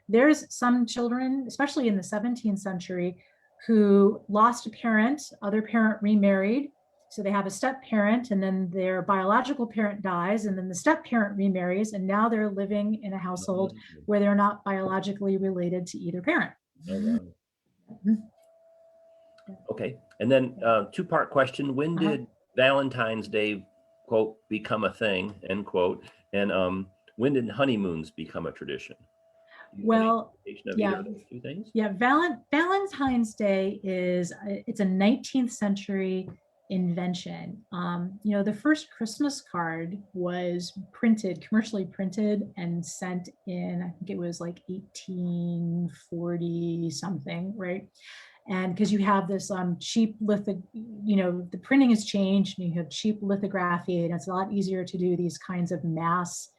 There's some children, especially in the 17th century, who lost a parent, other parent remarried, so they have a step parent, and then their biological parent dies, and then the step parent remarries, and now they're living in a household where they're not biologically related to either parent. Oh, wow. Okay, and then two-part question: when did Valentine's Day, quote, become a thing, end quote, and when did honeymoons become a tradition? Well, of either of those two things? Yeah, Valentine's Day it's a 19th century invention. The first Christmas card was commercially printed and sent in, I think it was like 1840 something, right? And because you have this cheap the printing has changed, and you have cheap lithography, and it's a lot easier to do these kinds of mass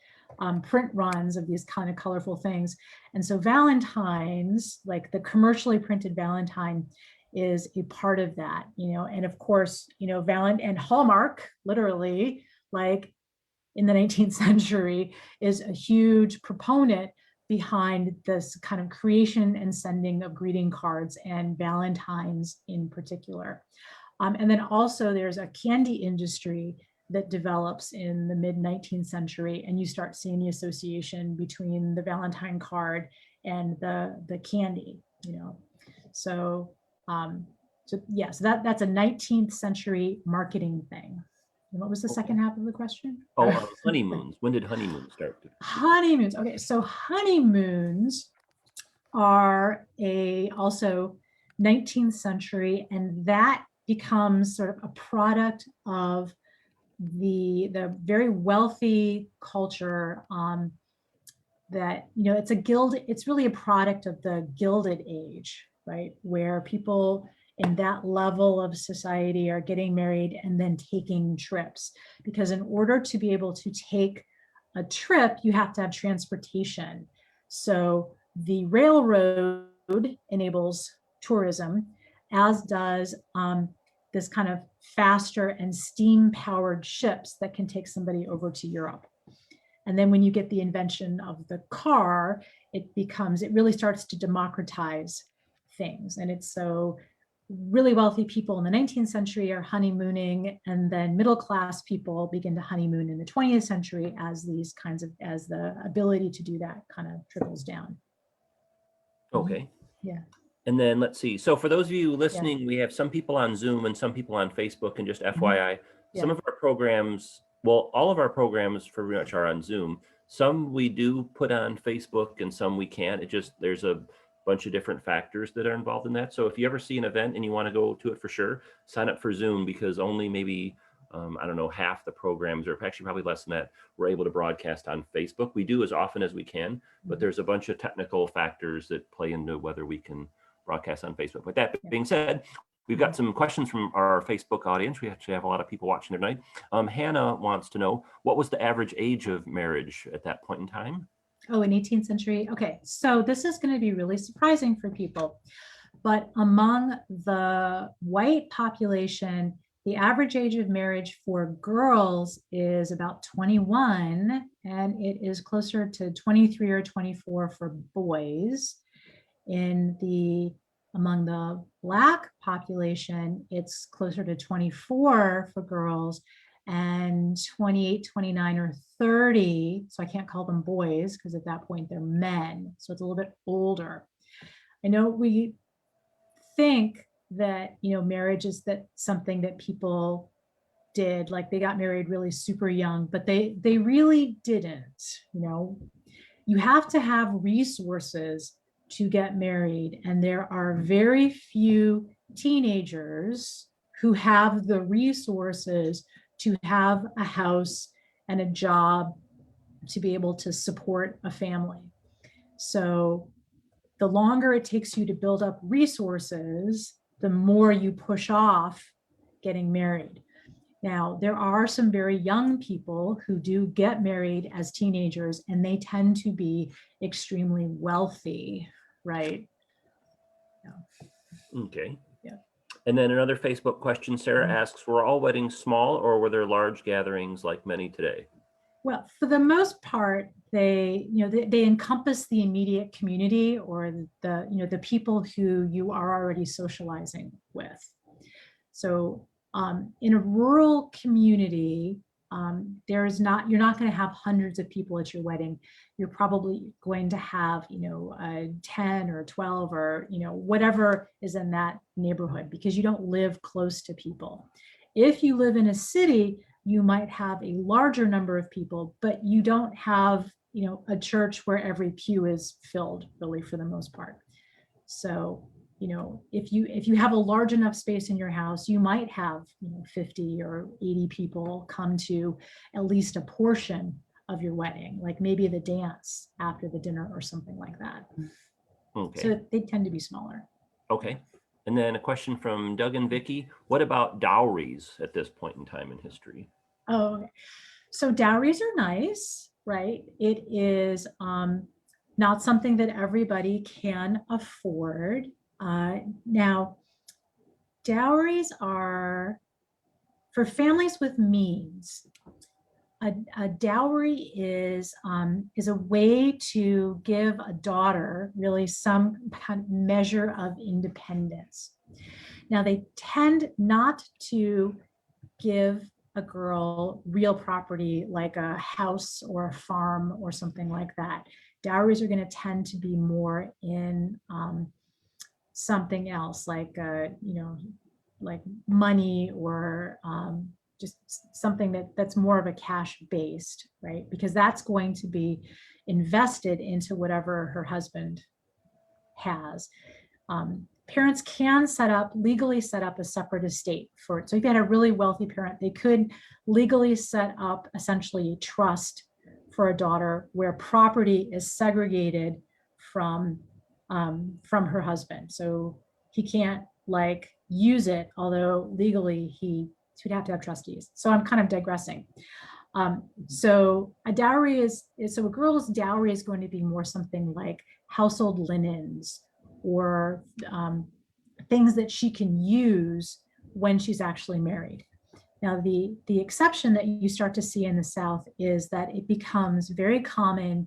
print runs of these kind of colorful things. And so Valentines, like the commercially printed Valentine, is a part of that, and of course, and Hallmark, literally, like in the 19th century, is a huge proponent behind this kind of creation and sending of greeting cards, and Valentines in particular. And then also there's a candy industry that develops in the mid 19th century, and you start seeing the association between the Valentine card and the candy. So yes, that's a 19th century marketing thing. And what was the second half of the question? Honeymoons. When did honeymoons start? Honeymoons. Okay, so honeymoons are also 19th century, and that becomes sort of a product of the very wealthy culture, that it's really a product of the Gilded Age, right, where people in that level of society are getting married and then taking trips, because in order to be able to take a trip, you have to have transportation. So the railroad enables tourism, as does this kind of faster and steam powered ships that can take somebody over to Europe. And then when you get the invention of the car, it really starts to democratize things. And it's so really wealthy people in the 19th century are honeymooning, and then middle class people begin to honeymoon in the 20th century as the ability to do that kind of trickles down. Okay. Yeah. And then let's see. So for those of you listening, we have some people on Zoom and some people on Facebook, and just FYI, some of our programs, well, all of our programs pretty much are on Zoom. Some we do put on Facebook and some we can't. There's a bunch of different factors that are involved in that. So if you ever see an event and you want to go to it, for sure, sign up for Zoom, because only maybe, I don't know, half the programs, or actually probably less than that, we're able to broadcast on Facebook. We do as often as we can, but there's a bunch of technical factors that play into whether we can broadcast on Facebook. With that being said, we've got some questions from our Facebook audience. We actually have a lot of people watching tonight. Hannah wants to know, what was the average age of marriage at that point in time? Oh, in 18th century. Okay, so this is going to be really surprising for people, but among the white population, the average age of marriage for girls is about 21, and it is closer to 23 or 24 for boys. Among the Black population, it's closer to 24 for girls, and 28, 29, or 30. So I can't call them boys, because at that point they're men. So it's a little bit older. I know we think that, marriage is something that people did, like they got married really super young, but they really didn't. You have to have resources to get married, and there are very few teenagers who have the resources to have a house and a job to be able to support a family. So the longer it takes you to build up resources, the more you push off getting married. Now, there are some very young people who do get married as teenagers, and they tend to be extremely wealthy, right? Yeah. Okay. Yeah. And then another Facebook question, Sarah asks, were all weddings small or were there large gatherings like many today? Well, for the most part, they encompass the immediate community or the people who you are already socializing with. So in a rural community, you're not going to have hundreds of people at your wedding. You're probably going to have, 10 or 12 or, whatever is in that neighborhood, because you don't live close to people. If you live in a city, you might have a larger number of people, but you don't have, a church where every pew is filled, really, for the most part. So, if you have a large enough space in your house, you might have 50 or 80 people come to at least a portion of your wedding, like maybe the dance after the dinner or something like that. Okay. So they tend to be smaller. Okay. And then a question from Doug and Vicky. What about dowries at this point in time in history? Oh, okay. So dowries are nice, right? It is not something that everybody can afford. Now, dowries are for families with means. A dowry is a way to give a daughter really some kind of measure of independence. Now, they tend not to give a girl real property like a house or a farm or something like that. Dowries are going to tend to be more in something else, like like money or just something that's more of a cash based, right? Because that's going to be invested into whatever her husband has. Parents can legally set up a separate estate for it. So if you had a really wealthy parent, they could legally set up essentially a trust for a daughter where property is segregated from her husband. So he can't use it, although legally he'd have to have trustees. So I'm kind of digressing. So a girl's dowry is going to be more something like household linens or things that she can use when she's actually married. Now, the exception that you start to see in the South is that it becomes very common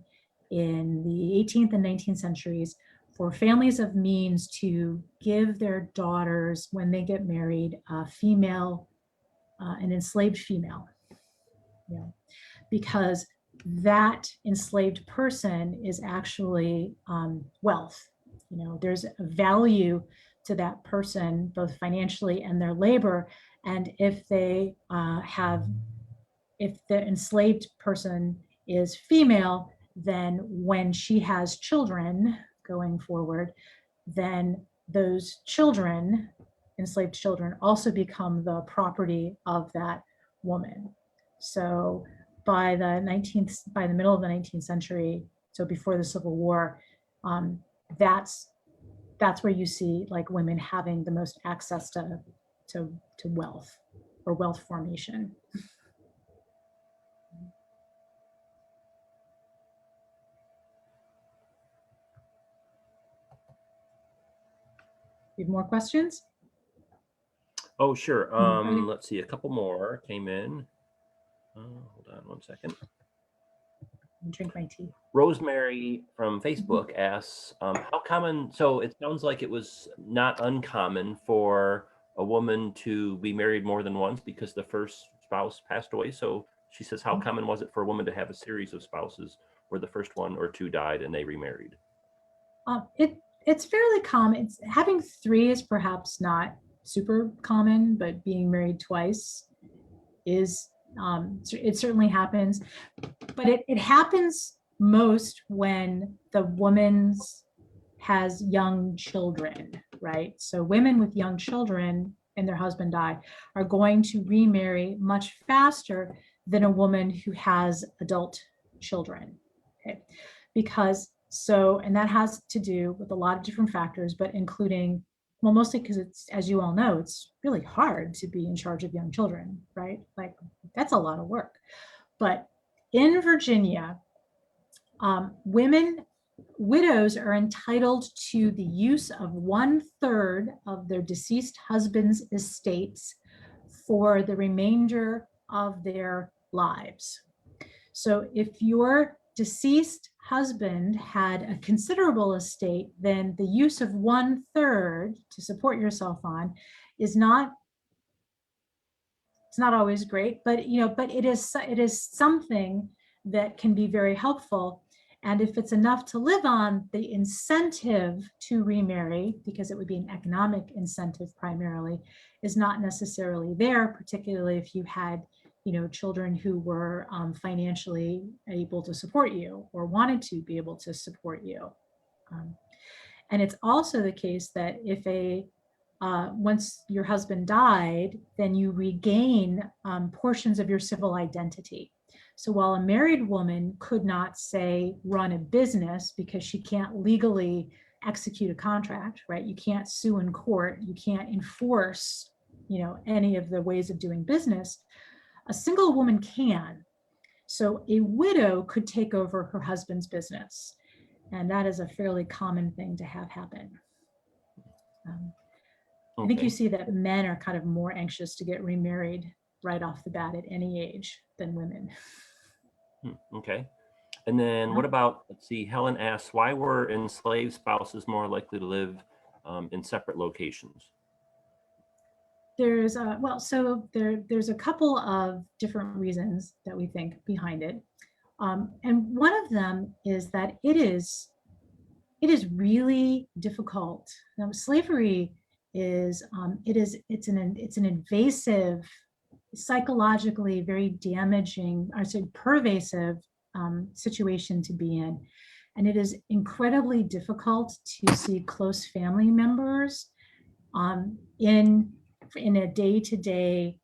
in the 18th and 19th centuries for families of means to give their daughters, when they get married, an enslaved female. Yeah. Because that enslaved person is actually wealth. There's a value to that person, both financially and their labor. And if the enslaved person is female, then when she has children going forward, then those children, enslaved children, also become the property of that woman. So by the middle of the 19th century, so before the Civil War, that's where you see women having the most access to wealth or wealth formation. You have more questions? Oh, sure. Okay. Let's see, a couple more came in. Hold on one second. Drink my tea. Rosemary from Facebook asks, how common, so it sounds like it was not uncommon for a woman to be married more than once because the first spouse passed away. So she says, how common was it for a woman to have a series of spouses where the first one or two died and they remarried? It's fairly common. Having three is perhaps not super common, but being married twice is, it certainly happens. But it happens most when the woman's has young children, right? So women with young children and their husband die are going to remarry much faster than a woman who has adult children, okay? Because so, and that has to do with a lot of different factors, but including, well, mostly because it's, as you all know, it's really hard to be in charge of young children, right? Like that's a lot of work. But in Virginia, widows are entitled to the use of 1/3 of their deceased husband's estates for the remainder of their lives. So if your deceased husband had a considerable estate, then the use of 1/3 to support yourself on is not, it's not always great, but but it is something that can be very helpful. And if it's enough to live on, the incentive to remarry, because it would be an economic incentive primarily, is not necessarily there, particularly if you had children who were financially able to support you or wanted to be able to support you. And it's also the case that if once your husband died, then you regain portions of your civil identity. So while a married woman could not, say, run a business because she can't legally execute a contract, right? You can't sue in court, you can't enforce, any of the ways of doing business. A single woman can. So a widow could take over her husband's business. And that is a fairly common thing to have happen. I think you see that men are kind of more anxious to get remarried right off the bat at any age than women. Okay. And then what about, let's see, Helen asks, why were enslaved spouses more likely to live in separate locations? There's there's a couple of different reasons that we think behind it. And one of them is that it is really difficult. Now, slavery is it's an invasive, psychologically very damaging, I say pervasive situation to be in. And it is incredibly difficult to see close family members in a day-to-day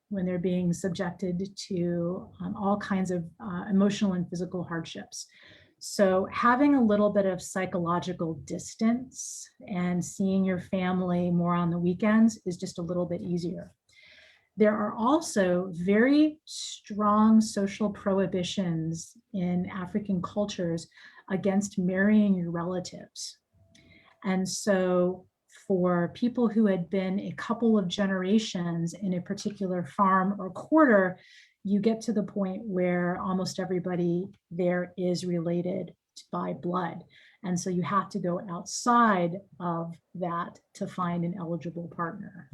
when they're being subjected to all kinds of emotional and physical hardships. So having a little bit of psychological distance and seeing your family more on the weekends is just a little bit easier. There are also very strong social prohibitions in African cultures against marrying your relatives. And so for people who had been a couple of generations in a particular farm or quarter, you get to the point where almost everybody there is related by blood. And so you have to go outside of that to find an eligible partner.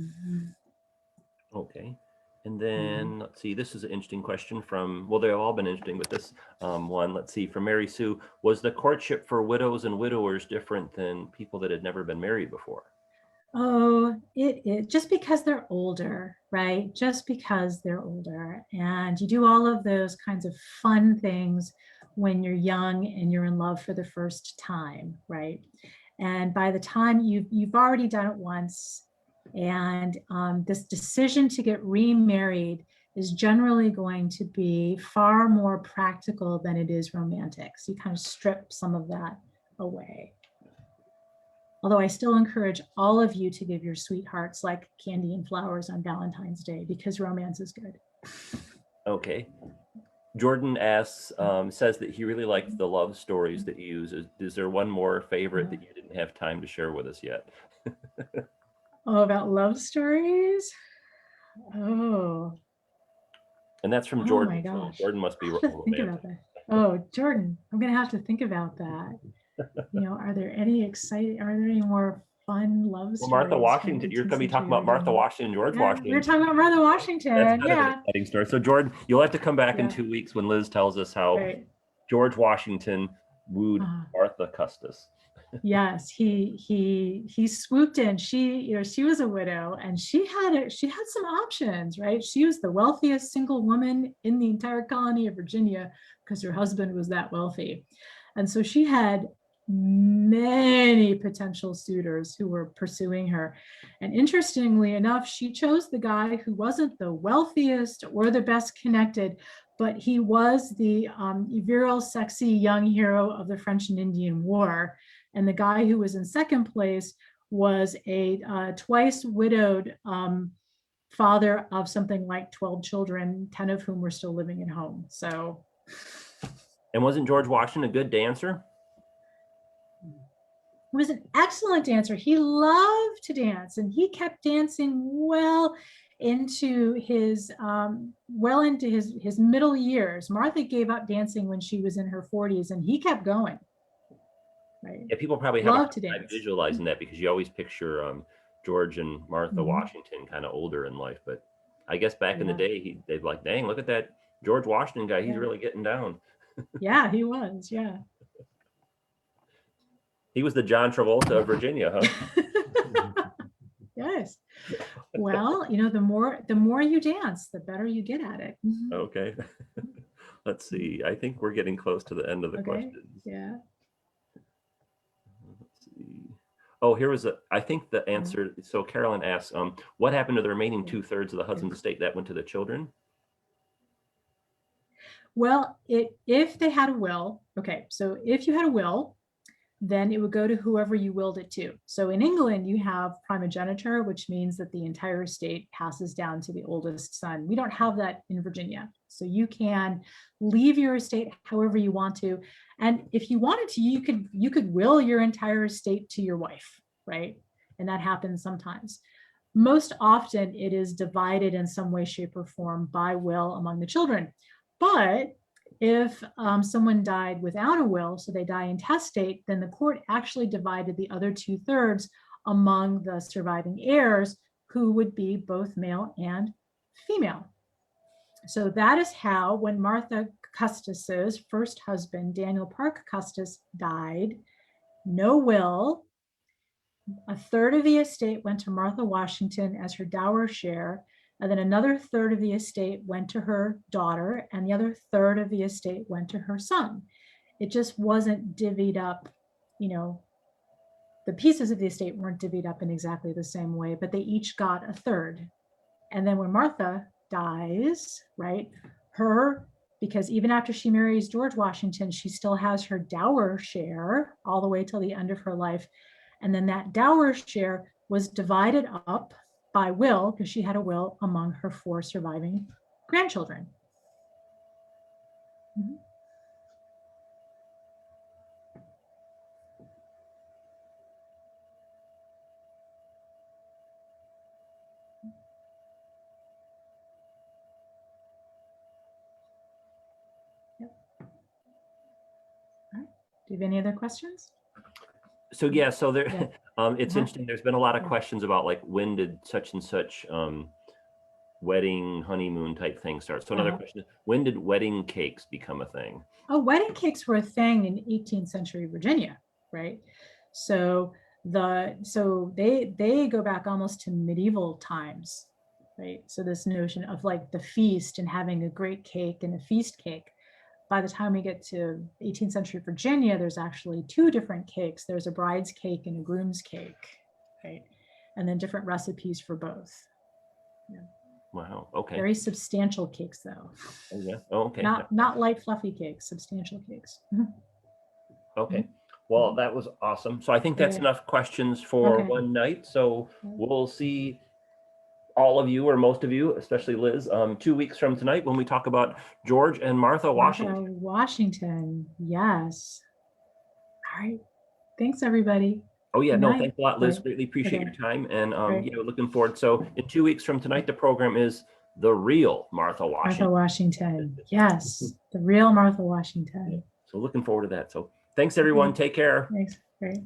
Okay. And then let's see, this is an interesting question from, well, they've all been interesting, but this one, let's see, from Mary Sue, was the courtship for widows and widowers different than people that had never been married before? Oh, it just because they're older, right? Just because they're older. And you do all of those kinds of fun things when you're young and you're in love for the first time, right? And by the time you've already done it once, and this decision to get remarried is generally going to be far more practical than it is romantic. So you kind of strip some of that away. Although I still encourage all of you to give your sweethearts like candy and flowers on Valentine's Day because romance is good. Okay. Jordan asks, says that he really likes the love stories that you use. Is there one more favorite that you didn't have time to share with us yet? Oh, about love stories? Oh. And that's from Jordan. Oh my gosh. So Jordan must be think about that. Oh, Jordan, I'm going to have to think about that. Are there any more fun love stories? Well, Martha Washington, you're going to be talking about Martha Washington, George Washington. We're talking about Martha Washington. That's kind of an exciting story. So Jordan, you'll have to come back in 2 weeks when Liz tells us how George Washington wooed Martha Custis. Yes, he swooped in. She was a widow, and she had some options, right? She was the wealthiest single woman in the entire colony of Virginia because her husband was that wealthy. And so she had many potential suitors who were pursuing her. And interestingly enough, she chose the guy who wasn't the wealthiest or the best connected, but he was the virile, sexy young hero of the French and Indian War. And the guy who was in second place was a twice widowed father of something like 12 children, 10 of whom were still living at home. So. And wasn't George Washington a good dancer? He was an excellent dancer. He loved to dance, and he kept dancing well into his his middle years. Martha gave up dancing when she was in her 40s, and he kept going. Right. Yeah, people probably have a Loved hard to time dance. visualizing that because you always picture George and Martha Washington kind of older in life. But I guess back in the day, they'd like, dang, look at that George Washington guy. He's really getting down. Yeah, he was. Yeah. He was the John Travolta of Virginia, huh? Yes. Well, you know, the more you dance, the better you get at it. Okay. Let's see. I think we're getting close to the end of the questions. Yeah. Let's see. Oh, here was I think the answer. So Carolyn asks, what happened to the remaining 2/3 of the husband's estate that went to the children? Well, if they had a will, okay, so if you had a will, then it would go to whoever you willed it to. So in England, you have primogeniture, which means that the entire estate passes down to the oldest son. We don't have that in Virginia. So you can leave your estate however you want to. And if you wanted to, you could will your entire estate to your wife, right? And that happens sometimes. Most often it is divided in some way, shape, or form by will among the children. But if someone died without a will, so they die intestate, then the court actually divided the other 2/3 among the surviving heirs, who would be both male and female. So that is how, when Martha Custis's first husband, Daniel Parke Custis, died, no will, 1/3 of the estate went to Martha Washington as her dower share, and then another 1/3 of the estate went to her daughter, and the other 1/3 of the estate went to her son. It just wasn't divvied up, you know, the pieces of the estate weren't divvied up in exactly the same way, but they each got 1/3. And then when Martha dies, right, because even after she marries George Washington, she still has her dower share all the way till the end of her life. And then that dower share was divided up by will, because she had a will, among her 4 surviving grandchildren. Yep. All right. Do you have any other questions? So yeah, so there, it's interesting. There's been a lot of questions about like, when did such and such wedding, honeymoon type thing start? So another question is, when did wedding cakes become a thing? Oh, wedding cakes were a thing in 18th century Virginia, right? So they go back almost to medieval times, right? So this notion of like the feast and having a great cake and a feast cake. By the time we get to 18th century Virginia, there's actually 2 different cakes. There's a bride's cake and a groom's cake, right? And then different recipes for both. Yeah. Wow. Okay. Very substantial cakes, though. Oh, yeah. Oh, okay. Not light, fluffy cakes, substantial cakes. Okay. Well, that was awesome. So I think that's enough questions for one night. So we'll see all of you, or most of you, especially Liz, 2 weeks from tonight when we talk about George and Martha Washington. Washington, yes. All right. Thanks, everybody. Oh yeah, no, thanks a lot, Liz. Greatly appreciate your time, and you know, looking forward. So in 2 weeks from tonight, the program is The Real Martha Washington. Martha Washington, yes, The Real Martha Washington. So looking forward to that. So thanks, everyone. Take care. Thanks. Great.